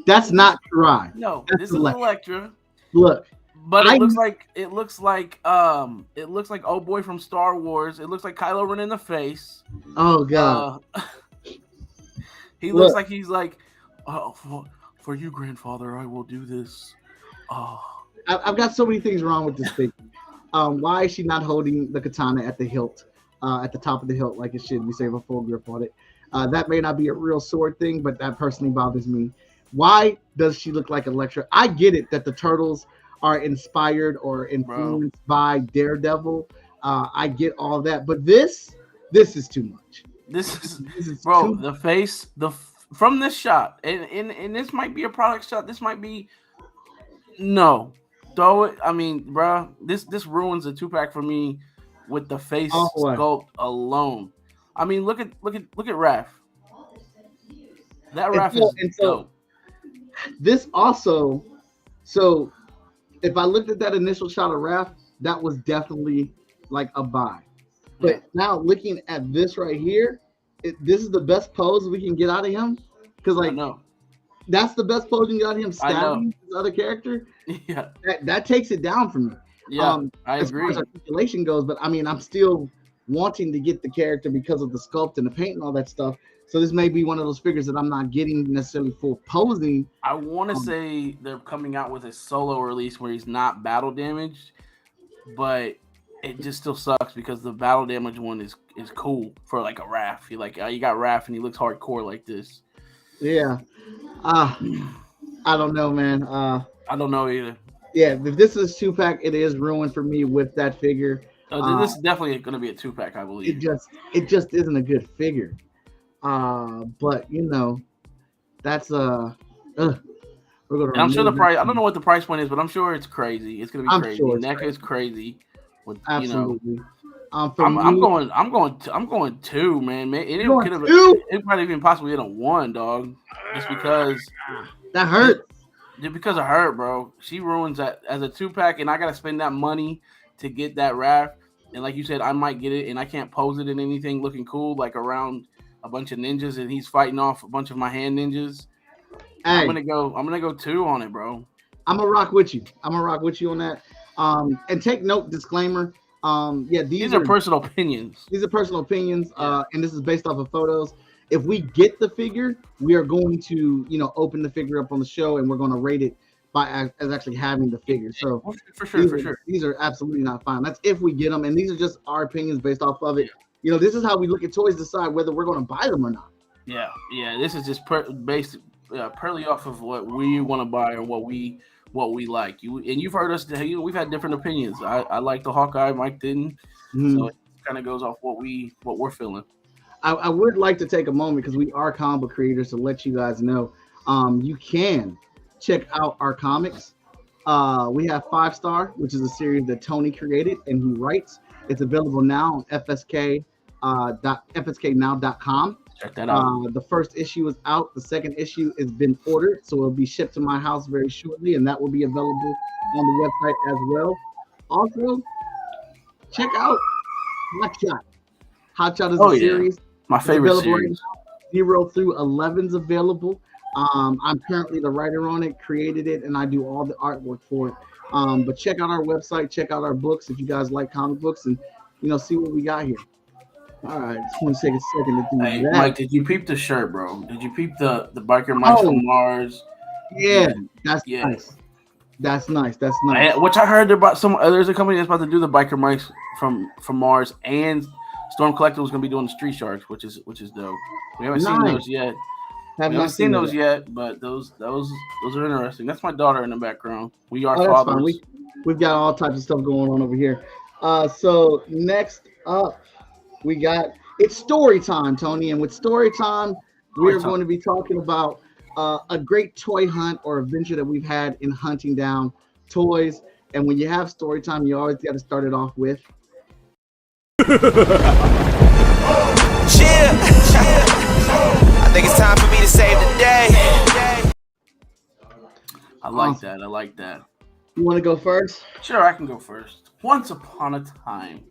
That's not Karai. No, That's this is Electra. Electra, Look, but I it looks like oh boy from Star Wars. It looks like Kylo Ren in the face. oh god. He looks Look. like he's like, oh, for you, grandfather, I will do this. Oh, I've got so many things wrong with this figure. Why is she not holding the katana at the hilt, at the top of the hilt like it should be, so you have a full grip on it? That may not be a real sword thing, but that personally bothers me. Why does she look like Electra? I get it that the turtles are inspired or influenced by Daredevil. I get all that, but this is too much. this This is is bro. too. The face, from this shot, and this might be a product shot. This might be no. Throw it. I mean, bro, this ruins a 2-pack for me with the face Oh boy. sculpt alone. I mean, look at Raph. That And Raph so, is and so dope. this also. So if I looked at that initial shot of Raph, that was definitely like a buy. Yeah, But now looking at this right here, this is the best pose we can get out of him. Because I like know. that's the best pose you can get out of him I know. stabbing his other character. Yeah, That takes it down for me. yeah, I As far agree. as articulation goes, but I mean I'm still wanting to get the character because of the sculpt and the paint and all that stuff. So this may be one of those figures that I'm not getting necessarily for posing. I want to Um, say they're coming out with a solo release where he's not battle damaged, but it just still sucks because the battle damage one is cool for like a Raph. You you got Raph and he looks hardcore like this. yeah. Uh I don't know, man. I don't know either. Yeah, if this is 2-pack, it is ruined for me with that figure. This is definitely going to be a 2-pack, I It believe. just isn't a good figure. But that's we're gonna. And I'm sure the remove price. that. I don't know what the price point is, but I'm sure it's crazy. It's going to be I'm crazy. sure it's NECA crazy. is crazy. With Absolutely. For I'm me, going 2, man. And it going could have. two? It might even possibly hit a 1, dog. Just because. That hurt. Just because of her, bro. She ruins that as a 2-pack, and I gotta spend that money to get that Raph. And like you said, I might get it, and I can't pose it in anything looking cool, like around a bunch of ninjas, and he's fighting off a bunch of my hand ninjas. Hey, I'm gonna go 2 on it, bro. I'm gonna rock with you. I'm gonna rock with you on that. And take note, disclaimer. Yeah, These are personal opinions. these are personal opinions, Yeah. and this is based off of photos. If we get the figure, we are going to, open the figure up on the show, and we're going to rate it as actually having the figure. So For sure. these are absolutely not fine. That's if we get them, and these are just our opinions based off of it. This is how we look at toys, decide whether we're going to buy them or not. Yeah. This is just based purely off of what we want to buy or what we like. You've heard us. We've had different opinions. I like the Hawkeye. Mike didn't. Mhm. So kind of goes off what we're feeling. I would like to take a moment because we are comic book creators to let you guys know you can check out our comics. We have 5 Star, which is a series that Tony created and he writes. It's available now on fsknow.com. Check that out. The first issue is out. The second issue has been ordered, so it'll be shipped to my house very shortly, and that will be available on the website as well. Also, check out Hot Shot. Hot Shot is a series. My favorite series. 0 through 11's available. I'm currently the writer on it, created it, and I do all the artwork for it. But check out our website, check out our books if you guys like comic books, and see what we got here. All right, just want to take a second to do that. Mike, did you peep the shirt, bro? Did you peep the biker Mike from Mars? Yeah, that's nice. That's nice. That's nice. Which I heard about there's a company that's about to do the biker mics from Mars, and Storm Collective was going to be doing the Street Sharks, which is dope. We haven't seen those yet. We haven't seen those yet, but those are interesting. That's my daughter in the background. We are fathers. We've got all types of stuff going on over here. So next up, it's story time, Tony, and with story time, we're going to be talking about a great toy hunt or adventure that we've had in hunting down toys. And when you have story time, you always got to start it off with. I think it's time for me to save the day. I like that. I like that. You want to go first? Sure, I can go first. Once upon a time,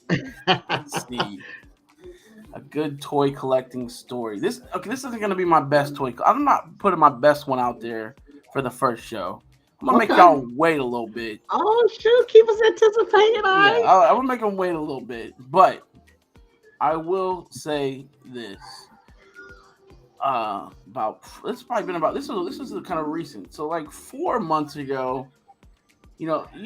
let's see, a good toy collecting story. This isn't going to be my best toy. I'm not putting my best one out there for the first show. I'm going to make y'all wait a little bit. Oh, shoot. Keep us anticipating. Yeah, I'm going to make them wait a little bit. But I will say this. This is kind of recent. So like 4 months ago,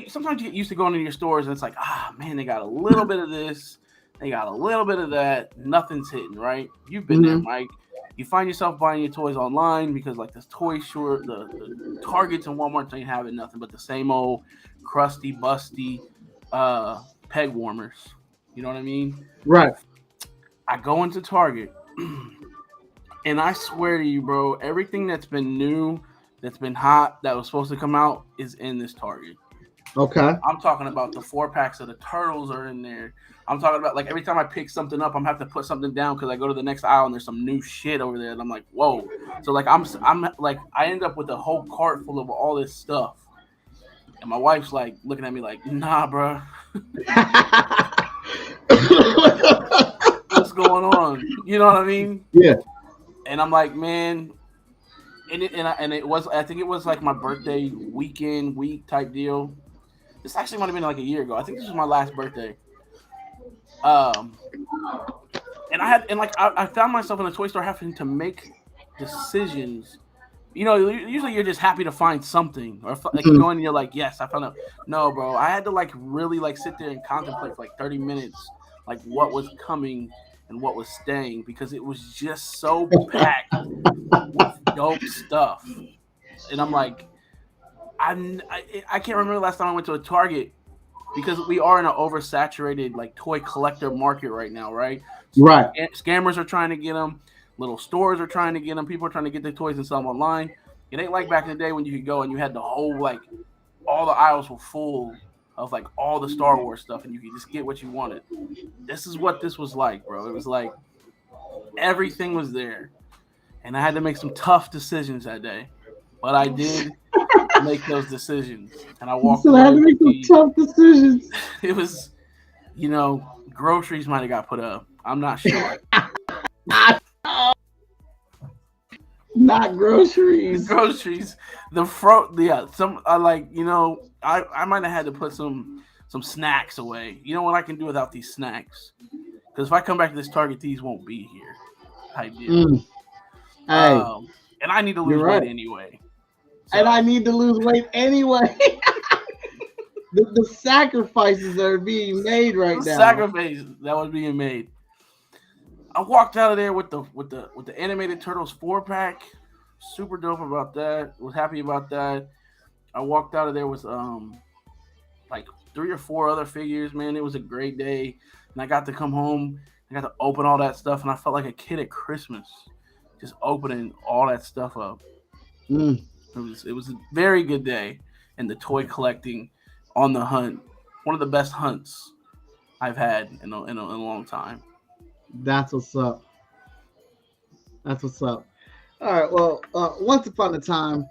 sometimes you get used to going into your stores and it's like, man, they got a little bit of this, they got a little bit of that, nothing's hitting, right? You've been there, Mike. You find yourself buying your toys online because like this toy store, the Targets and Walmart ain't having nothing but the same old crusty, busty peg warmers. You know what I mean? Right. I go into Target and I swear to you, bro, everything that's been new, that's been hot, that was supposed to come out is in this Target. Okay. I'm talking about the 4-packs of the Turtles are in there. I'm talking about like every time I pick something up, I'm have to put something down because I go to the next aisle and there's some new shit over there. And I'm like, whoa. So like I'm like I end up with a whole cart full of all this stuff. And my wife's like looking at me like, nah, bro. What's going on? You know what I mean? Yeah. And I'm like, man, it was, I think it was like my birthday week type deal. This actually might have been like a year ago. I think this was my last birthday. And I found myself in a toy store having to make decisions. Usually you're just happy to find something, or like you go in and you're like, yes, I found out. No, bro, I had to like really like sit there and contemplate for like 30 minutes, like what was coming and what was staying, because it was just so packed with dope stuff. And I'm like, I can't remember the last time I went to a Target, because we are in an oversaturated like toy collector market right now, right? So right. Scammers are trying to get them. Little stores are trying to get them. People are trying to get their toys and sell them online. It ain't like back in the day when you could go and you had the whole, like, all the aisles were full of like all the Star Wars stuff and you could just get what you wanted. This is what this was like, bro. It was like everything was there. And I had to make some tough decisions that day. But I did make those decisions. And I walked away. I had to make some tough decisions. It was, groceries might have got put up. I'm not sure. Not groceries. Groceries. I might have had to put some snacks away. You know what I can do without these snacks? Because if I come back to this Target, these won't be here. I did. And I need to lose weight anyway. So. And I need to lose weight anyway. the sacrifices that are being made right now. Sacrifices that was being made. I walked out of there with the animated Turtles 4-pack. Super dope about that. Was happy about that. I walked out of there with like 3 or 4 other figures. Man, it was a great day, and I got to come home. I got to open all that stuff, and I felt like a kid at Christmas, just opening all that stuff up. Mm, It was a very good day, and the toy collecting on the hunt, one of the best hunts I've had in a long time. that's what's up. That's what's up. All right. Well, once upon a time,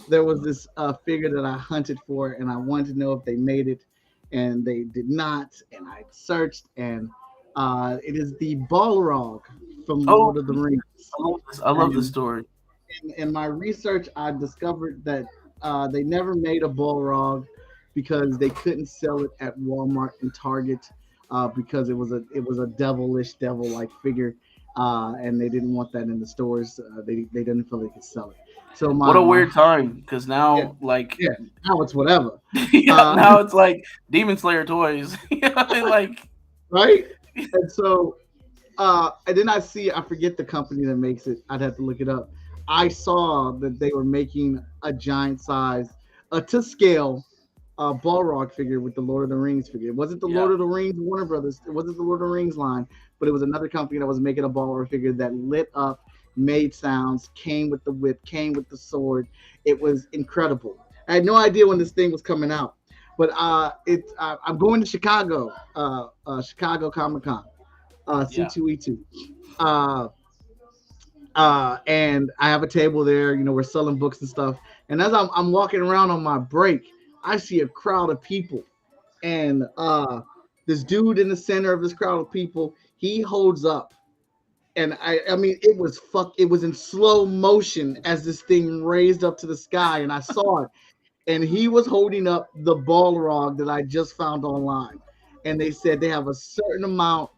there was this figure that I hunted for, and I wanted to know if they made it, and they did not. And I searched, and it is the Balrog from Oh, Lord of the Rings. I love this And story. in my research, I discovered that they never made a Balrog because they couldn't sell it at Walmart and Target because it was a devilish devil like figure, and they didn't want that in the stores. They didn't feel they could sell it. So What my a my weird time, because yeah, now, like, yeah, now it's whatever. yeah, Uh, now it's like Demon Slayer toys. Like, right? And so and then I forget the company that makes it. I'd have to look it up. I saw that they were making a giant size, to scale, Balrog figure with the Lord of the Rings figure. It wasn't the Lord yeah, of the Rings Warner Brothers. It wasn't the Lord of the Rings line, but it was another company that was making a Balrog figure that lit up, made sounds, came with the whip, came with the sword. It was incredible. I had no idea when this thing was coming out, but I'm going to Chicago, Chicago Comic Con, yeah. C2E2. Uh, and I have a table there. We're selling books and stuff. And as I'm walking around on my break, I see a crowd of people, and this dude in the center of this crowd of people, he holds up, and I mean, it was in slow motion as this thing raised up to the sky, and I saw it, and he was holding up the Balrog that I just found online, and they said they have a certain amount,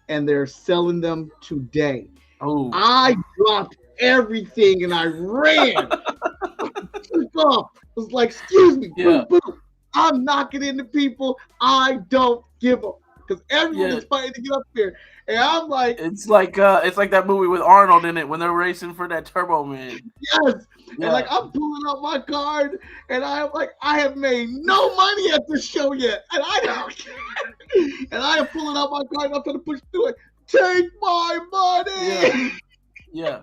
and they're selling them today. Oh, I dropped everything and I ran. Took off. Was like, excuse me, yeah, boom, boom. I'm knocking into people. I don't give up because everyone yeah. is fighting to get up there, and I'm like, It's like that movie with Arnold in it when they're racing for that Turbo Man. yes. And like Yeah, I'm pulling out my card, and I'm like, I have made no money at this show yet, and I don't care. And I am pulling out my card, and I'm trying to push through it. Take my yeah, money, yeah.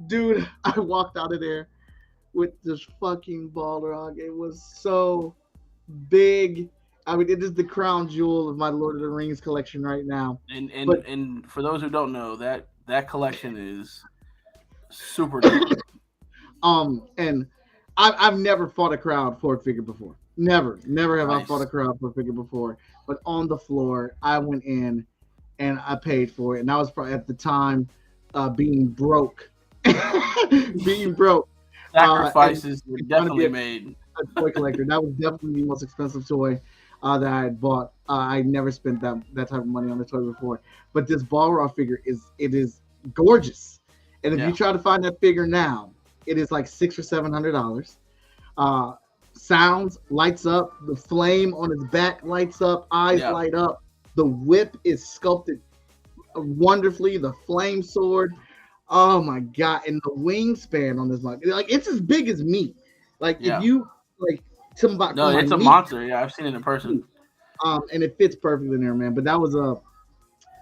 dude. I walked out of there with this fucking Balrog. It was so big. I mean, it is the crown jewel of my Lord of the Rings collection right now. And But and and for those who don't know, that collection is super dope. and I've never fought a crowd for a figure before. Never have I fought a Nice. crowd for a figure before. But on the floor, I went in and I paid for it, and I was probably at the time being broke, being broke, and Sacrifices were trying to be definitely made. a toy collector. That was definitely the most expensive toy that I had bought. I never spent that type of money on a toy before. But this Balrog figure is gorgeous. And if you Yeah, try to find that figure now, it is like $600 or $700. Uh, Sounds, lights up, the flame on his back lights up, eyes yeah, light up. The whip is sculpted wonderfully. The flame sword, oh my god! And the wingspan on this monkey, like it's as big as me. Like if yeah. you like somebody No, from my it's a knee, monster. Yeah, I've seen it in person. and it fits perfectly in there, man. But that was a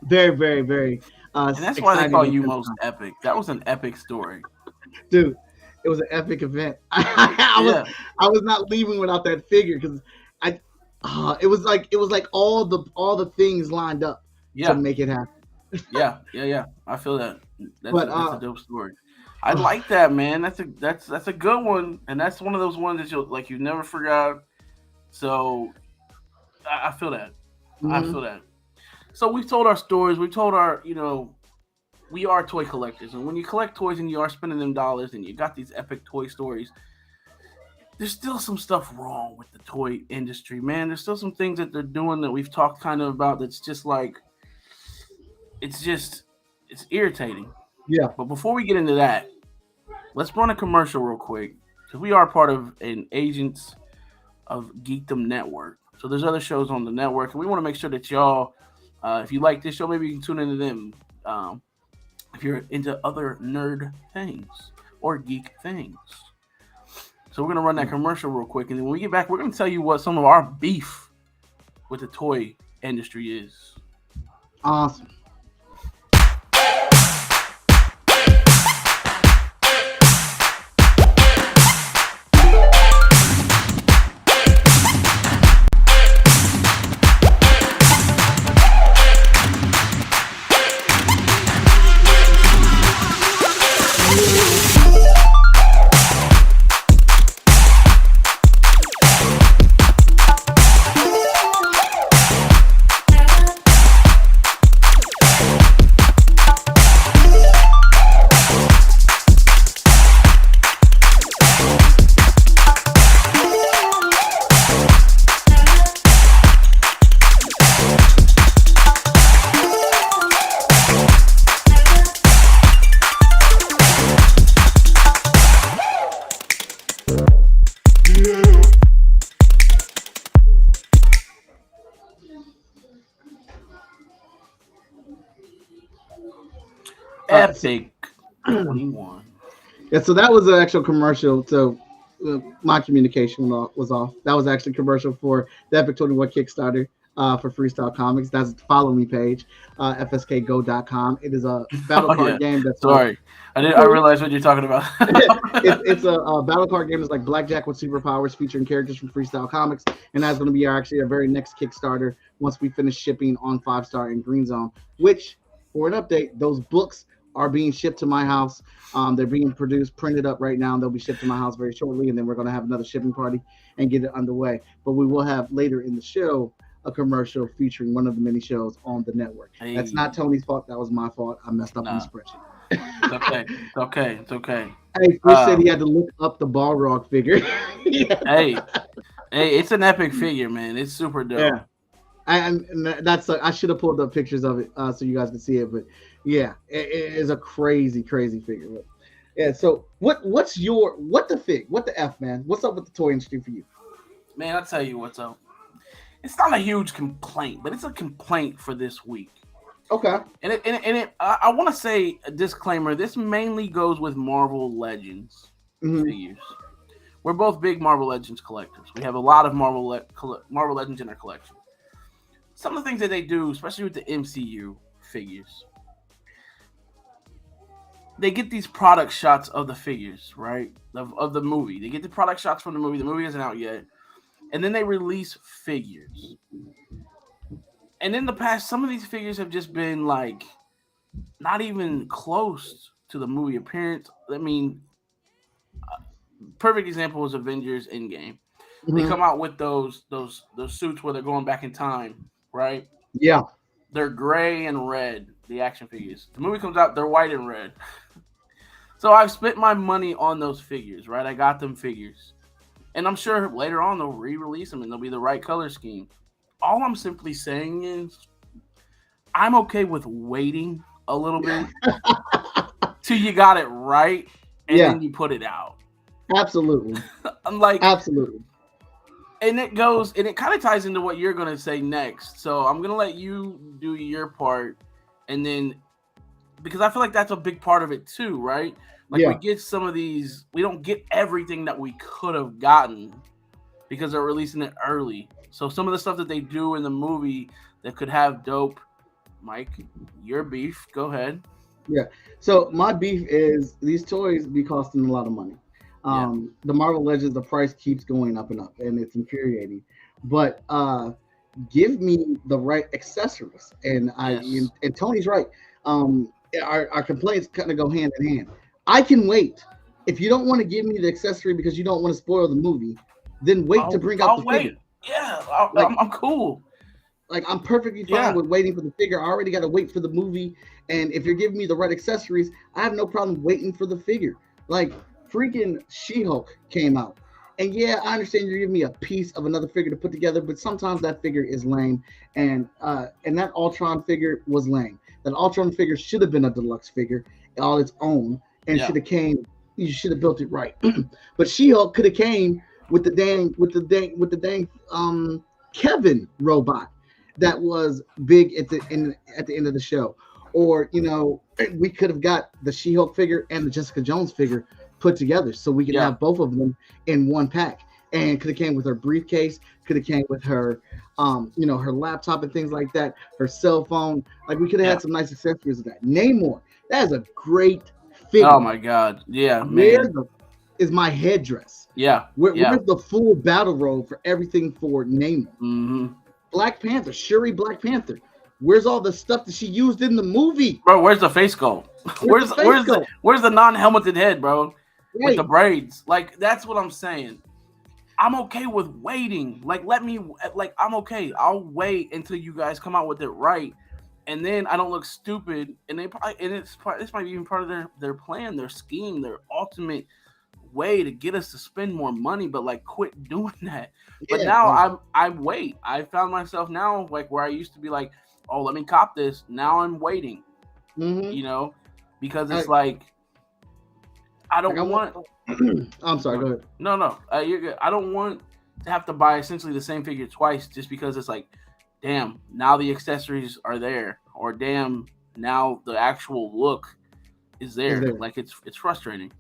very, very, very And that's why they exciting call you event, most epic. That was an epic story. dude. It was an epic event. Yeah, I was not leaving without that figure because I it was like all the things lined up to yeah, make it happen. yeah. I feel that. That's But a dope story. I like that, man. That's a good one, and that's one of those ones that you never forgot. So I feel that. I mhm. feel that. So we've told our stories. We've told we are toy collectors, and when you collect toys and you are spending them dollars, and you got these epic toy stories, there's still some stuff wrong with the toy industry, man. There's still some things that they're doing that we've talked kind of about. That's just like it's irritating. Yeah. But before we get into that, let's run a commercial real quick because we are part of an Agents of Geekdom network. So there's other shows on the network, and we want to make sure that y'all, if you like this show, maybe you can tune into them. If you're into other nerd things or geek things. So we're gonna run that commercial real quick, and then when we get back, we're gonna tell you what some of our beef with the toy industry is. Awesome. Epic 21. Yeah, so that was an actual commercial. So my communication was off. That was actually a commercial for the Epic 21 Kickstarter for Freestyle Comics. That's the follow me page, fskgo.com. It is a battle card game that's sorry. I realized what you're talking about. it's a battle card game that's like Blackjack with superpowers, featuring characters from Freestyle Comics, and that's going to be our very next Kickstarter once we finish shipping on 5-Star and Green Zone. Which, for an update, those books are being shipped to my house. They're being printed up right now. They'll be shipped to my house very shortly, and then we're going to have another shipping party and get it underway. But we will have later in the show a commercial featuring one of the many shows on the network. Hey. That's not Tony's fault. That was my fault. I messed up on the spreadsheet. It's okay. Hey, Chris said he had to look up the Balrog figure. Hey, it's an epic figure, man. It's super dope. Yeah. And that's I should have pulled up pictures of it so you guys can see it, but yeah, it is a crazy figure. But yeah, so what the F, man? What's up with the toy industry for you? Man, I'll tell you what's up. It's not a huge complaint, but it's a complaint for this week. Okay. And I want to say a disclaimer. This mainly goes with Marvel Legends figures. We're both big Marvel Legends collectors. We have a lot of Marvel Legends in our collection. Some of the things that they do, especially with the MCU figures, they get these product shots of the figures, right? Of the movie. They get the product shots from the movie. The movie isn't out yet. And then they release figures. And in the past, some of these figures have just been like not even close to the movie appearance. I mean, perfect example was Avengers Endgame. They come out with those suits where they're going back in time, right? Yeah. They're gray and red, the action figures. The movie comes out, they're white and red. So I've spent my money on those figures, right? I got them figures. And I'm sure later on they'll re-release them and they'll be the right color scheme. All I'm simply saying is I'm okay with waiting a little bit till you got it right and then you put it out. Absolutely. I'm like, absolutely. And it kind of ties into what you're going to say next. So I'm going to let you do your part. And then, because I feel like that's a big part of it too, right? Like we get some of these, we don't get everything that we could have gotten because they're releasing it early. So some of the stuff that they do in the movie that could have dope, Mike, your beef, go ahead. Yeah. So my beef is these toys be costing a lot of money. The Marvel Legends, the price keeps going up and up, and it's infuriating. But give me the right accessories, and and Tony's right. Our complaints kind of go hand in hand. I can wait. If you don't want to give me the accessory because you don't want to spoil the movie, then wait to bring out the figure. Yeah, I'm cool. Like, I'm perfectly fine with waiting for the figure. I already got to wait for the movie, and if you're giving me the right accessories, I have no problem waiting for the figure. Like, freaking She-Hulk came out. And yeah, I understand you're giving me a piece of another figure to put together, but sometimes that figure is lame. And that Ultron figure was lame. That Ultron figure should have been a deluxe figure all its own, and you should have built it right. But She-Hulk could have came with the dang Kevin robot that was big at the end of the show. Or, we could have got the She-Hulk figure and the Jessica Jones figure put together, so we can Yeah. have both of them in one pack. And could have came with her briefcase, could have came with her, her laptop and things like that, her cell phone. Like we could have Yeah. had some nice accessories of that. Namor, that is a great figure. Oh my God. Yeah, Where man. is my headdress? Yeah. Where's Yeah. the full battle robe for everything for Namor? Mm-hmm. Black Panther, Shuri Black Panther. Where's all the stuff that she used in the movie? Bro, where's the face skull? Where's the face skull? Where's the non-helmeted head, bro? With Right. the braids. Like, that's what I'm saying. I'm okay with waiting. Like, I'm okay. I'll wait until you guys come out with it right. And then I don't look stupid. And this might be even part of their plan, their scheme, their ultimate way to get us to spend more money, but like quit doing that. But Yeah, now like- I wait. I found myself now like where I used to be like, oh, let me cop this. Now I'm waiting, Mhm. because it's like I don't Like, I want. I'm sorry, go ahead. No, you're good. I don't want to have to buy essentially the same figure twice just because it's like, damn, now the accessories are there, or damn, now the actual look is there. there. Like it's frustrating.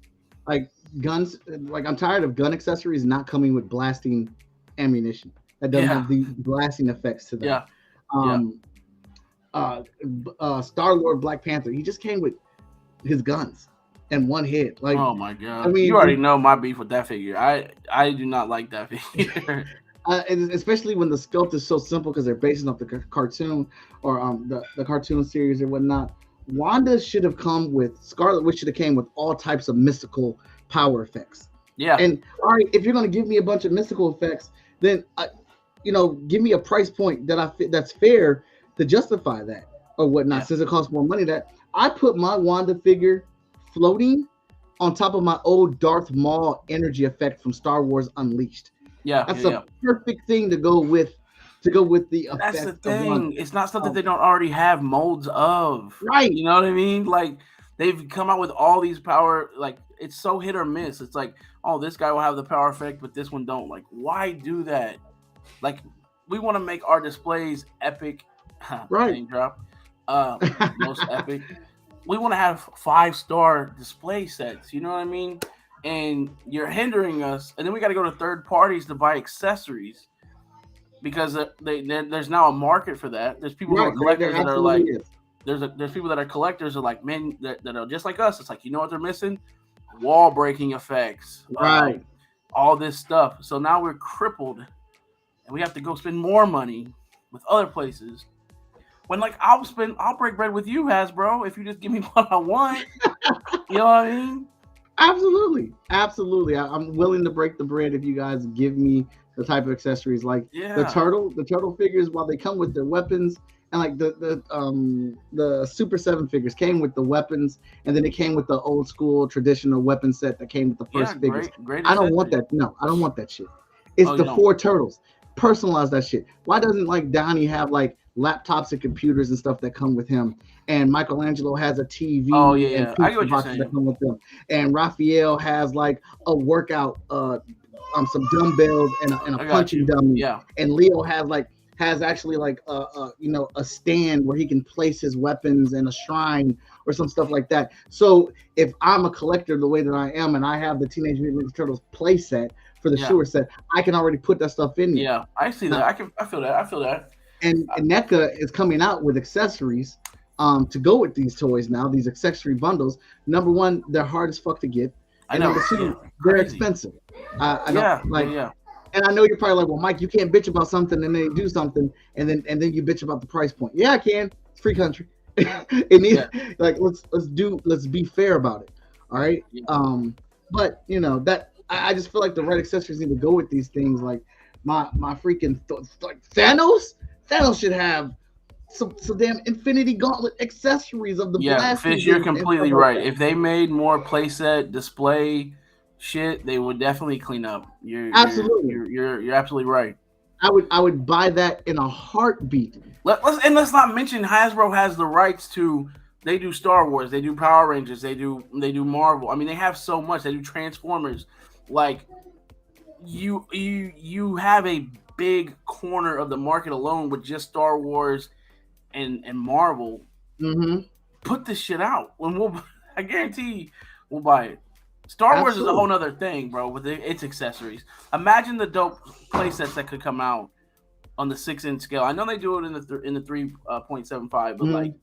Like guns, like I'm tired of gun accessories not coming with blasting ammunition. That doesn't Yeah. have the blasting effects to that. Yeah. Star-Lord Black Panther, he just came with his guns and one head. Like, Oh my God! I mean, you already know my beef with that figure. I do not like that figure. and especially when the sculpt is so simple because they're basing off the cartoon or the cartoon series or whatnot. Wanda should have come with Scarlet Witch should have came with all types of mystical power effects. Yeah. And all right, if you're gonna give me a bunch of mystical effects, then give me a price point that's fair to justify that or whatnot. Yeah. Since it costs more money, that I put my Wanda figure floating on top of my old Darth Maul energy effect from Star Wars Unleashed. Yeah. That's yeah. a perfect thing to go with the effect. That's the of thing. Wanda. It's not stuff that they don't already have molds of. Right. You know what I mean? Like they've come out with all these power. Like it's so hit or miss. It's like, oh, this guy will have the power effect, but this one don't. Like, why do that? Like, we want to make our displays epic. Right. Name drop. Most epic. We want to have 5-star display sets. You know what I mean? And you're hindering us. And then we got to go to third parties to buy accessories because there's now a market for that. There's people who are collectors that are like, there's people that are collectors are like men that are just like us. It's like, you know what they're missing? Wall breaking effects. Right. All this stuff. So now we're crippled and we have to go spend more money with other places. When like I'll break bread with you, Hasbro, if you just give me what I want. You know what I mean? Absolutely. I'm willing to break the bread if you guys give me the type of accessories like the turtle figures. While they come with their weapons, and like the Super 7 figures came with the weapons, and then it came with the old school traditional weapon set that came with the first figures. Great I don't want that. No, I don't want that shit. It's the 4 turtles. Personalize that shit. Why doesn't like Donnie have like laptops and computers and stuff that come with him? And Michelangelo has a TV. Oh yeah, and I get what you're boxes saying. that come with them. And Raphael has like a workout, some dumbbells and a punching dummy. Yeah. And Leo has actually like a stand where he can place his weapons and a shrine or some stuff like that. So if I'm a collector the way that I am and I have the Teenage Mutant Ninja Turtles play set for the Shure set, I can already put that stuff in there. Yeah, I see that. I feel that. And NECA is coming out with accessories to go with these toys now, these accessory bundles. Number one, they're hard as fuck to get. I And know. number two, Yeah, they're crazy. expensive. Yeah. And I know you're probably like, well, Mike, you can't bitch about something and then they do something and then you bitch about the price point. Yeah, I can. It's free country. It needs like let's be fair about it. All right. Yeah. But you know that I just feel like the right accessories need to go with these things. Like my freaking like Thanos. Thanos should have some damn Infinity Gauntlet accessories of the blasting. Fish, you're completely right. Like if they made more playset display shit, they would definitely clean up. Absolutely. You're absolutely right. I would buy that in a heartbeat. Let's not mention Hasbro has the rights to. They do Star Wars, they do Power Rangers, they do Marvel. I mean, they have so much. They do Transformers. Like you have a big corner of the market alone with just Star Wars and Marvel. Mm-hmm. Put this shit out, and I guarantee we'll buy it. Star Wars is a Absolutely. whole nother thing, bro, with its accessories. Imagine the dope playsets that could come out on the 6-inch scale. I know they do it in the 3.75, but Mhm. like,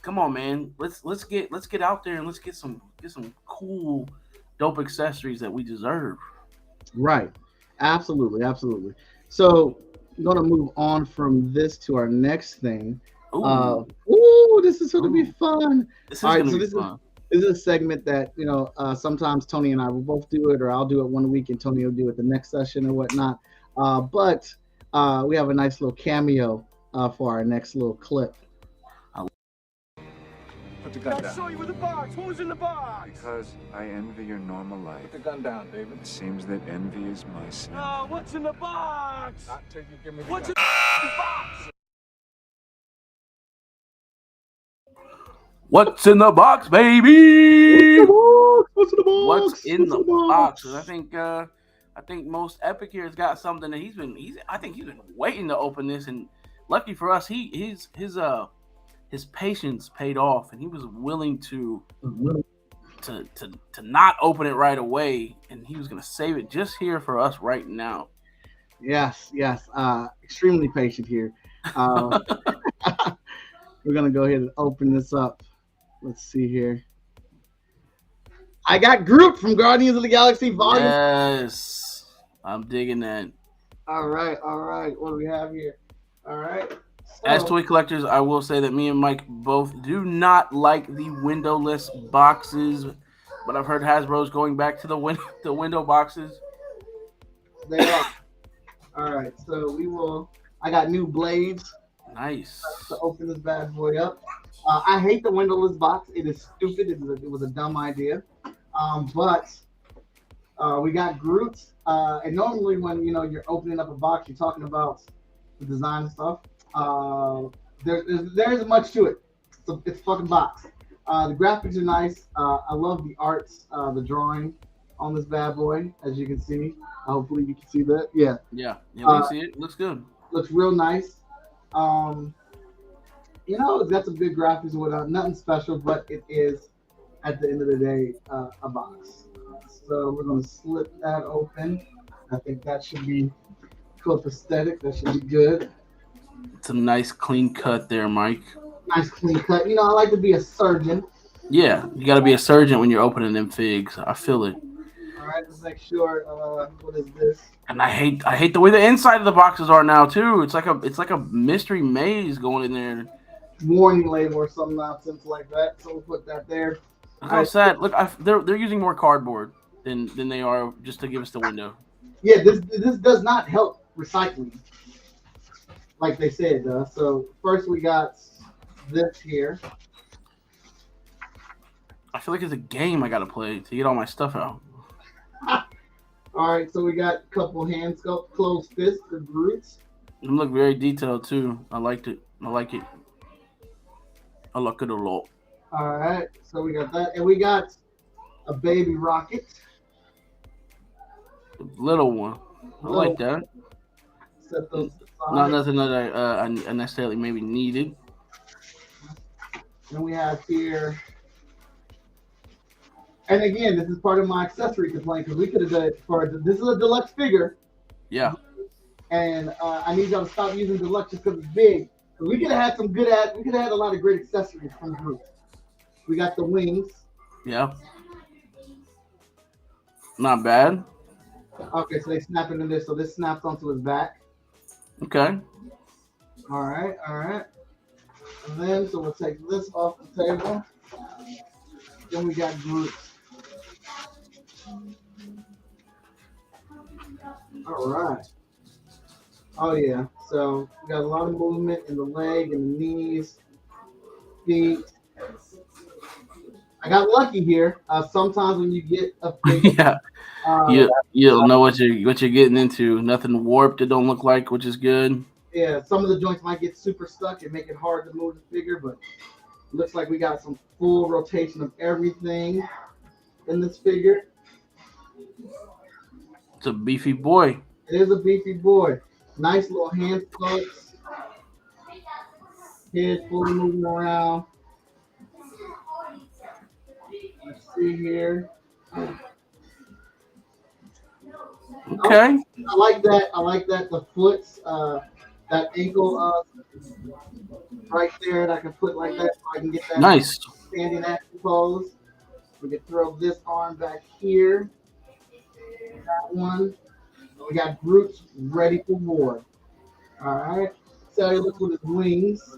come on, man, let's get out there and let's get some cool, dope accessories that we deserve. Right. Absolutely. Absolutely. So I'm gonna move on from this to our next thing. Ooh, This is gonna be Ooh. fun. this is All right, gonna so be this is fun. this is a segment that sometimes Tony and I will both do it, or I'll do it one week and Tony will do it the next session or whatnot. But we have a nice little cameo for our next little clip. Put the gun down. I saw you with the box. What was in the box? Because I envy your normal life. Put the gun down, David. It seems that envy is my sin. No, what's in the box? Not till you give me the What's gun. in the box? What's in the box, baby? What's in the box? What's in the box? And I think Most Epic here has got something that he's been waiting to open this, and lucky for us, his patience paid off, and he was willing to not open it right away, and he was gonna save it just here for us right now. Yes. Extremely patient here. We're gonna go ahead and open this up. Let's see here. I got Groot from Guardians of the Galaxy Volume. Yes, I'm digging that. All right. What do we have here? All right. As toy collectors, I will say that me and Mike both do not like the windowless boxes, but I've heard Hasbro's going back to the window boxes. They are. All right. So I got new blades Nice. to open this bad boy up. I hate the windowless box. It is stupid. It was a dumb idea. But we got Groot. And normally when you're opening up a box, you're talking about the design and stuff. There isn't much to it. It's a fucking box. The graphics are nice. I love the art, the drawing on this bad boy, as you can see. Hopefully you can see that. Yeah. Yeah, we can see it. Looks good. Looks real nice. It's got some good graphics and whatnot. Nothing special, but it is, at the end of the day, a box. So we're going to slip that open. I think that should be copacetic. That should be good. It's a nice clean cut there, Mike. Nice clean cut. I like to be a surgeon. Yeah, you got to be a surgeon when you're opening them figs. I feel it. All right, let's make sure. What is this? And I hate the way the inside of the boxes are now too. It's like a mystery maze going in there. Warning label or some nonsense like that. So we'll put that there. Look how sad. Look, they're using more cardboard than they are just to give us the window. Yeah, this does not help recycling, like they say it does. So first we got this here. I feel like it's a game I gotta play to get all my stuff out. All right, so we got a couple hand sculpt, closed fists for Groots. It look very detailed too. I liked it. I like it. I like it a lot. All right, so we got that, and we got a baby rocket. Little one. I like that. Set those aside. Not nothing that I necessarily maybe needed. And we have here, and again, this is part of my accessory complaint because we could have done it this is a deluxe figure, Yeah. and I need y'all to stop using deluxe just because it's big. We could have had we could have had a lot of great accessories from the group. We got the wings. Yeah. Not bad. Okay, so they snap it in there, so this snaps onto his back. Okay. All right. And then, so we'll take this off the table. Then we got Groot. All right. Oh, yeah. So we got a lot of movement in the leg and the knees, feet. I got lucky here. Sometimes when you get a figure, Yeah. You'll know what you're getting into. Nothing warped. It don't look like, which is good. yeah, some of the joints might get super stuck and make it hard to move the figure, but it looks like we got some full rotation of everything in this figure. It's a beefy boy. It is a beefy boy. Nice little hand sculpts. Head fully moving around. Let's see here. Okay. I like that. I like that. The foots, that ankle, right there, that I can put like that, so I can get that Nice. standing action pose. We can throw this arm back here. That one. We got Groot ready for war. All right. So he looks with his wings.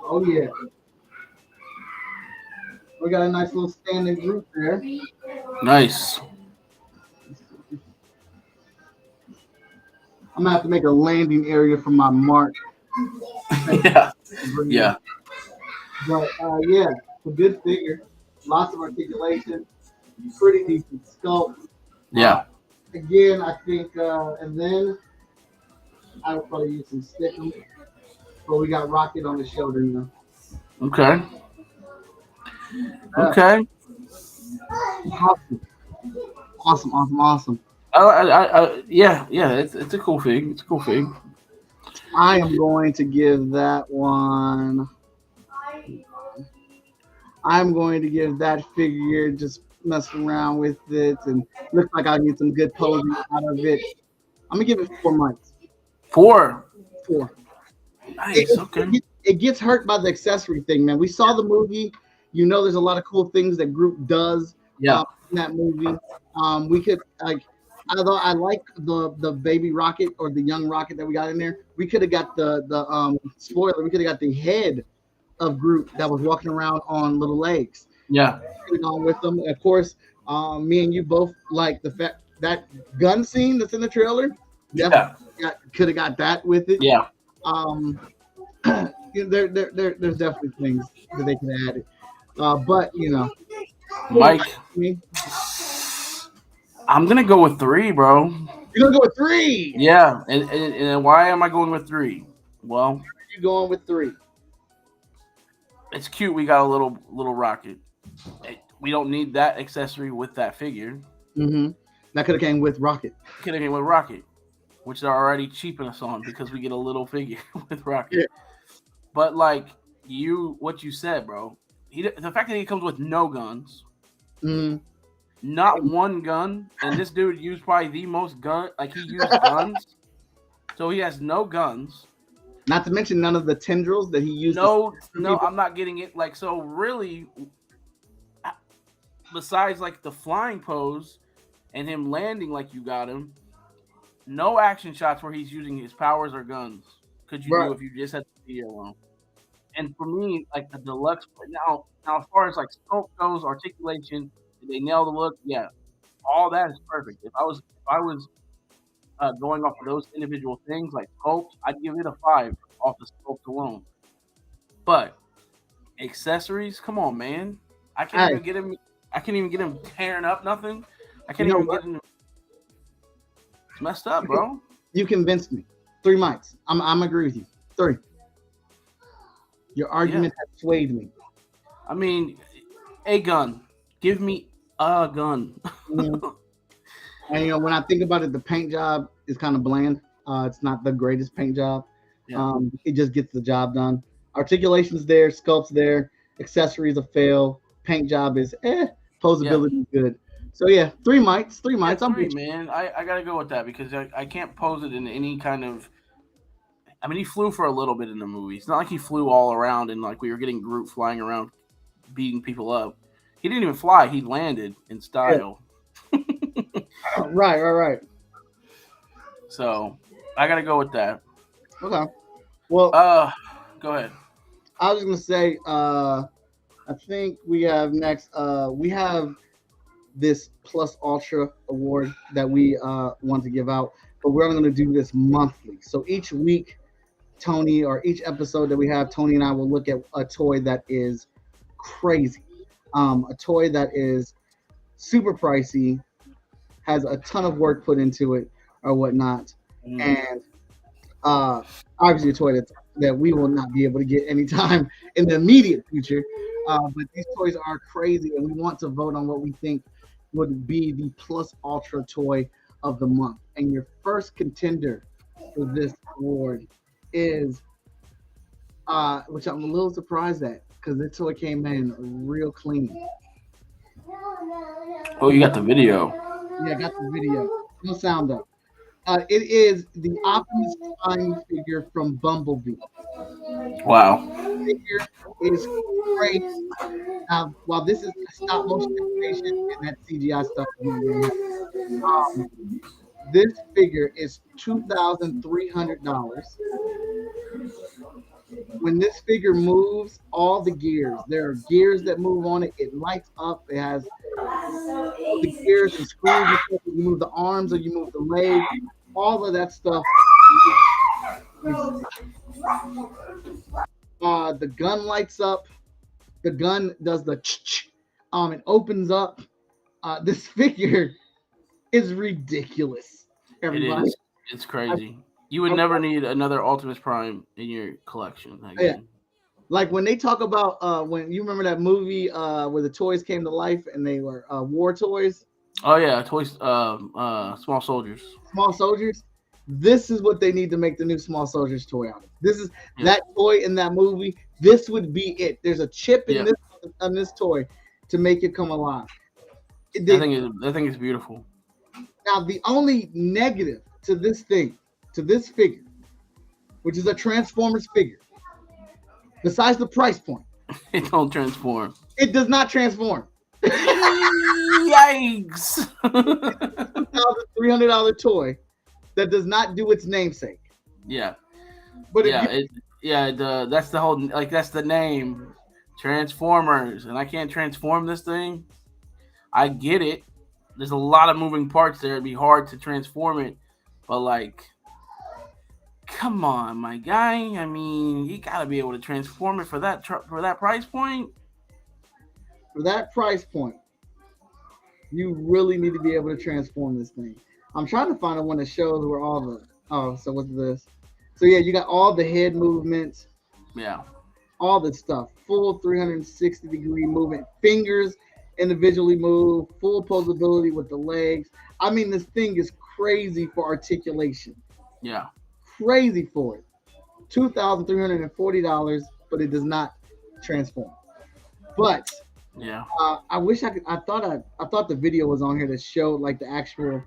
Oh yeah. We got a nice little standing Groot there. Nice. I'm gonna have to make a landing area for my mark. Yeah. Yeah. But yeah, it's a good figure. Lots of articulation. Pretty decent sculpt. Yeah. Again, I think, and then I would probably use some stickum. But we got Rocket on the shoulder, you know. Okay. Okay. Awesome, awesome, awesome, awesome. Yeah. It's a cool fig. It's a cool fig. I am going to give that one. I'm going to give that figure just messing around with it and looks like I get some good posing out of it. I'm gonna give it 4 months. 4. 4. Nice. Okay. It gets hurt by the accessory thing, man. We saw the movie. You know, there's a lot of cool things that Groot does. Yeah. In that movie. We could like, although I like the baby Rocket or the young Rocket that we got in there, we could have got the spoiler. We could have got the head of Groot that was walking around on little legs. Yeah. Could have gone with them. Of course, me and you both like the fact that gun scene that's in the trailer. Yeah. Could have got that with it. Yeah. There's definitely things that they could have added. But you know, Mike, me, I'm gonna go with 3, bro. you're gonna go with 3. Yeah. And why am I going with 3? Well, You're going with 3. it's cute. We got a little rocket. We don't need that accessory with that figure. Mm-hmm. That could have came with Rocket. Could have came with Rocket, which they're already cheaping us on because we get a little figure with Rocket. Yeah. But like what you said, bro. The fact that he comes with no guns, Mm. not one gun, and this dude used probably the most gun. Like he used guns, so he has no guns. Not to mention none of the tendrils that he used. No, I'm not getting it. Like so, really. Besides like the flying pose and him landing like you got him, no action shots where he's using his powers or guns could you do if you just had the video alone. And for me, like the deluxe now as far as like sculpt goes, articulation, did they nail the look? Yeah, all that is perfect. If I was going off of those individual things like sculpt, I'd give it a 5 off the sculpt alone. But accessories, come on, man, I can't even get him. I can't even get him tearing up nothing. I can't even get him. It's messed up, bro. You convinced me. 3 months. I'm agree with you. 3. Your argument has swayed me. I mean, a gun. Give me a gun. And you know, when I think about it, the paint job is kind of bland. It's not the greatest paint job. Yeah. It just gets the job done. Articulation's there, sculpt's there, accessories a fail, paint job is posability is good. So yeah, 3 mites. 3 mites. Yeah, I'm 3, man. I gotta go with that because I can't pose it in any kind of. I mean, he flew for a little bit in the movie. It's not like he flew all around and like we were getting Groot flying around, beating people up. He didn't even fly. He landed in style. Right. So I gotta go with that. Okay. Well, go ahead. I was gonna say, I think we have next. We have this Plus Ultra award that we want to give out, but we're only gonna do this monthly. So each week, Tony, or each episode that we have, Tony and I will look at a toy that is crazy, a toy that is super pricey, has a ton of work put into it or whatnot, and obviously a toy that we will not be able to get anytime in the immediate future. But these toys are crazy, and we want to vote on what we think would be the Plus Ultra toy of the month. And your first contender for this award is, which I'm a little surprised at, because this toy came in real clean. Oh, you got the video. Yeah, I got the video. No sound though. It is the Optimus Prime figure from Bumblebee. Wow. Figure is great. While this is stop motion animation and that CGI stuff is not really happening. This figure is $2,300. When this figure moves, all the gears, there are gears that move on it. It lights up. It has all the gears and screws. And stuff. You move the arms or you move the legs. All of that stuff. The gun lights up. The gun does the it opens up. This figure is ridiculous. It Everybody. is. It's crazy. You would never need another Optimus Prime in your collection. Yeah. Like when they talk about when you remember that movie where the toys came to life and they were war toys, Oh yeah, toys. Small Soldiers. small soldiers. This is what they need to make the new small soldiers toy out of. This is that toy in that movie. This would be it. There's a chip in this toy to make it come alive. I think it's beautiful. Now the only negative to this figure, which is a Transformers figure, besides the price point, It don't transform. it does not transform. Yikes! $300 toy that does not do its namesake. Yeah, But that's the whole, like, that's the name, Transformers, and I can't transform this thing. I get it. There's a lot of moving parts there. It'd be hard to transform it, but like, come on, my guy. I mean, you gotta be able to transform it for that price point. for that price point, you really need to be able to transform this thing. I'm trying to find one that shows where all the so what's this? So yeah, you got all the head movements, Yeah, all this stuff, full 360-degree movement, fingers individually move, full posability with the legs. I mean, this thing is crazy for articulation, yeah. crazy for it. $2,340, but it does not transform. But Yeah. I wish I could. I thought the video was on here that showed like the actual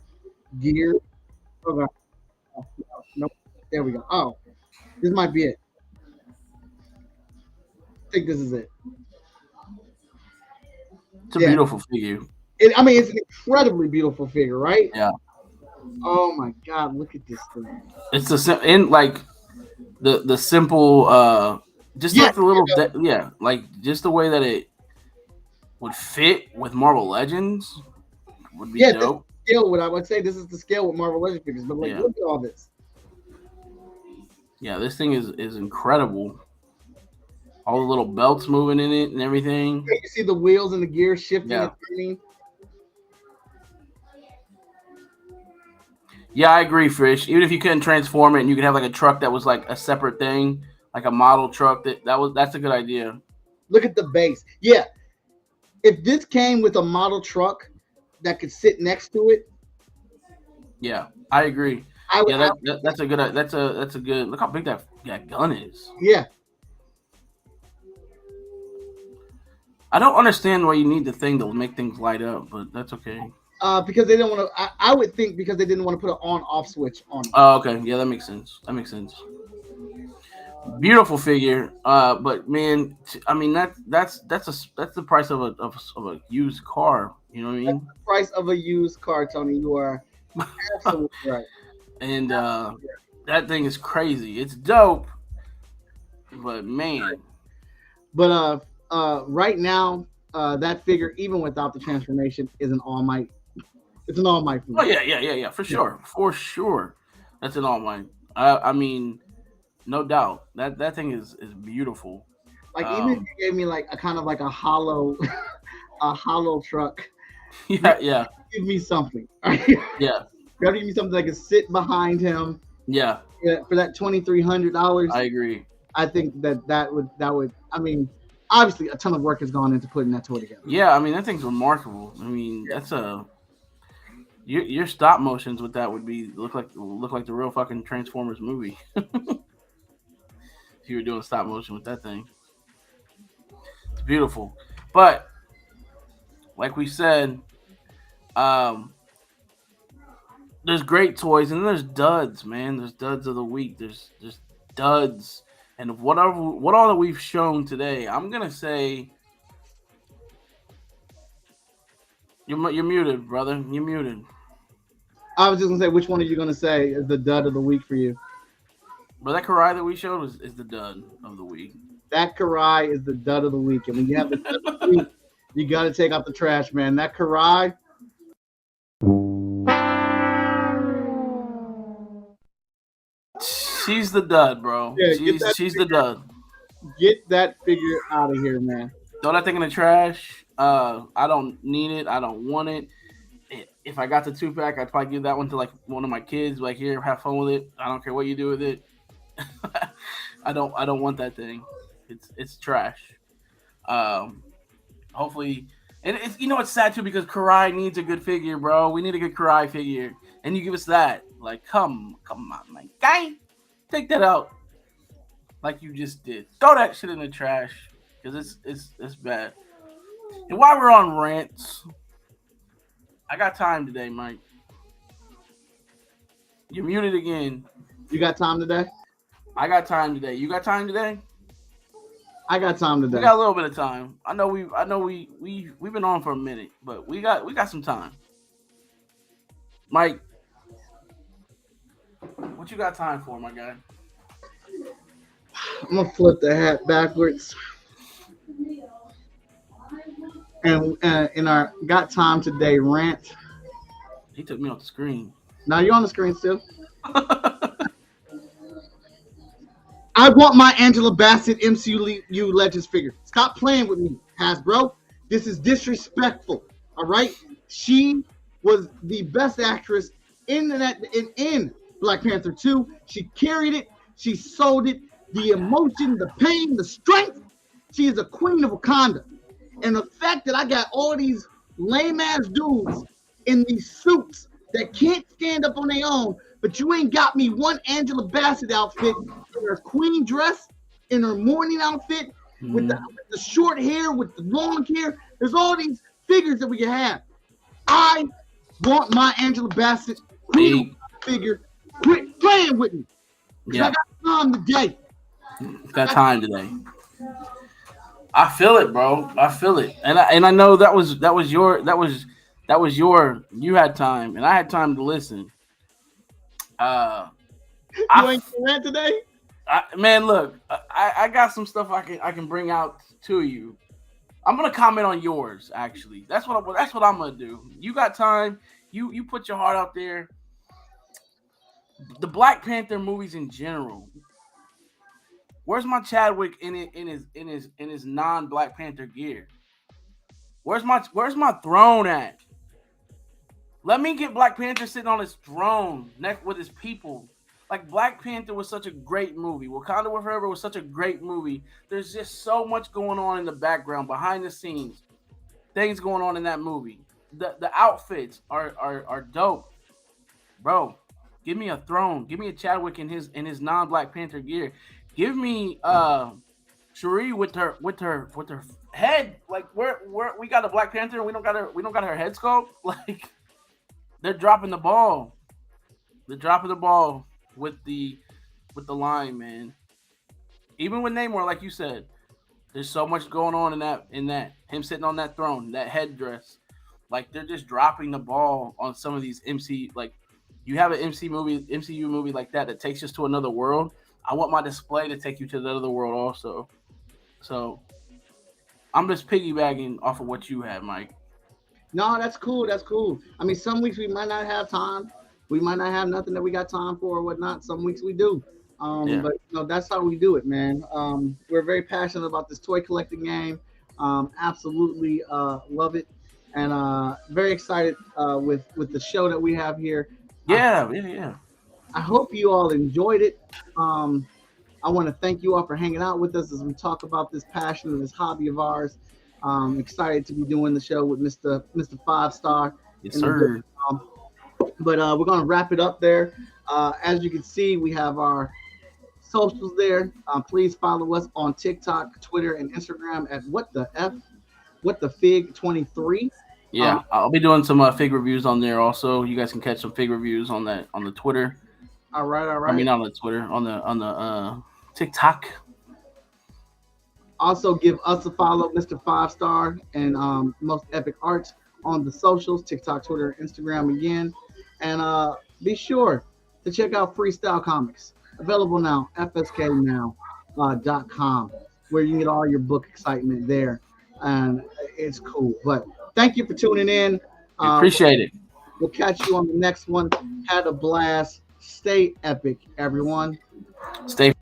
gear. Oh, God. Nope. There we go. Oh, this might be it. I think this is it. It's a Yeah. beautiful figure. I mean, it's an incredibly beautiful figure, right? Yeah. Oh my God, look at this thing. It's the simple just Yeah, like the little like just the way that it would fit with Marvel Legends would be Yeah, dope. Scale. What I would say, this is the scale with Marvel Legends figures. But like, Yeah. look at all this. Yeah, this thing is incredible. All the little belts moving in it and everything. You see the wheels and the gears shifting Yeah. and turning. Yeah, I agree, Frisch. Even if you couldn't transform it and you could have like a truck that was like a separate thing, like a model truck, that's a good idea. Look at the base. Yeah. If this came with a model truck that could sit next to it, Yeah, I agree. I would. Yeah, that's a good. Look how big that gun is. Yeah. I don't understand why you need the thing to make things light up, but that's okay. Because they didn't want to. I would think because they didn't want to put an on-off switch on it. Oh, okay. Yeah, that makes sense. Beautiful figure. But man, I mean that's the price of a used car. You know what I mean? Price of a used car, Tony. You are absolutely right. And that thing is crazy. It's dope, but man, But right now, that figure, even without the transformation, is an All Might. It's an All Might. oh yeah, for sure. That's an All Might. I mean, no doubt that thing is beautiful. Like even if you gave me like a kind of like a hollow, a hollow truck, Yeah, give me something. yeah, You gotta give me something that can sit behind him. yeah. Yeah, for that $2,300. I agree. I think that would. I mean, obviously, a ton of work has gone into putting that toy together. Yeah, I mean that thing's remarkable. I mean that's your stop motions with that would be look like the real fucking Transformers movie. If you were doing stop motion with that thing, it's beautiful. But like we said, there's great toys and then there's duds, man. There's duds of the week. There's duds, and what all that we've shown today, I'm gonna say you're muted, brother. You're muted. I was just gonna say, which one are you gonna say is the dud of the week for you? But that Karai that we showed is the dud of the week. That Karai is the dud of the week, and when you have the dud of the week, you got to take out the trash, man. That Karai. She's the dud, bro. Yeah, she's the dud. Get that figure out of here, man. Throw that thing in the trash. I don't need it. I don't want it. If I got the 2-pack, I'd probably give that one to like one of my kids. Like, here, have fun with it. I don't care what you do with it. I don't want that thing. It's trash. Hopefully, and it's it's sad too because Karai needs a good figure, bro. We need a good Karai figure, and you give us that. Like, come on, my guy, take that out. Like you just did. Throw that shit in the trash because it's bad. And while we're on rants, I got time today, Mike. You're muted again. You got time today? I got time today. You got time today? I got time today. We got a little bit of time. I know we've been on for a minute, but we got some time. Mike, what you got time for, my guy? I'm gonna flip the hat backwards. And in our got time today rant. He took me off the screen. Now you're on the screen still. I want my Angela Bassett MCU Legends figure. Stop playing with me, Hasbro. This is disrespectful. All right. She was the best actress in Black Panther 2. She carried it. She sold it. The emotion, the pain, the strength. She is a queen of Wakanda. And the fact that I got all these lame ass dudes in these suits that can't stand up on their own, but you ain't got me one Angela Bassett outfit in her queen dress, in her morning outfit, with the short hair, with the long hair. There's all these figures that we can have. I want my Angela Bassett queen figure. Quit playing with me. Yeah. I got time today. Got time today. I feel it, bro. I feel it, and I know that was your you had time, and I had time to listen. You ain't doing that today? Man, look, I got some stuff I can bring out to you. I'm gonna comment on yours. Actually, that's what I'm gonna do. You got time. You put your heart out there. The Black Panther movies in general. Where's my Chadwick in his non-Black Panther gear? Where's my throne at? Let me get Black Panther sitting on his throne next with his people. Like, Black Panther was such a great movie. Wakanda Forever was such a great movie. There's just so much going on in the background, behind the scenes. Things going on in that movie. The outfits are dope. Bro, give me a throne. Give me a Chadwick in his non-Black Panther gear. Give me Shuri with her head. Like, where we got a Black Panther and we don't got her head sculpt. Like, they're dropping the ball. They're dropping the ball with the line, man. Even with Namor, like you said, there's so much going on in that. Him sitting on that throne, that headdress. Like, they're just dropping the ball on some of these like, you have an MCU movie like that takes us to another world. I want my display to take you to the other world also. So I'm just piggybacking off of what you had, Mike. No, that's cool. That's cool. I mean, some weeks we might not have time. We might not have nothing that we got time for or whatnot. Some weeks we do. But that's how we do it, man. We're very passionate about this toy collecting game. Absolutely love it, and very excited with the show that we have here. Yeah. I hope you all enjoyed it. I want to thank you all for hanging out with us as we talk about this passion and this hobby of ours. Excited to be doing the show with Mr. 5-Star. Yes, sir. But we're going to wrap it up there. As you can see, we have our socials there. Please follow us on TikTok, Twitter, and Instagram at What the Fig 23. Yeah, I'll be doing some fig reviews on there also. You guys can catch some fig reviews on that on the Twitter. All right. I mean, not on the Twitter, on the TikTok. Also, give us a follow, Mr. 5-Star and Most Epic Arts on the socials, TikTok, Twitter, Instagram again. And be sure to check out Freestyle Comics. Available now, fsknow.com, where you get all your book excitement there. And it's cool. But thank you for tuning in. Appreciate it. We'll catch you on the next one. Had a blast. Stay epic, everyone. Stay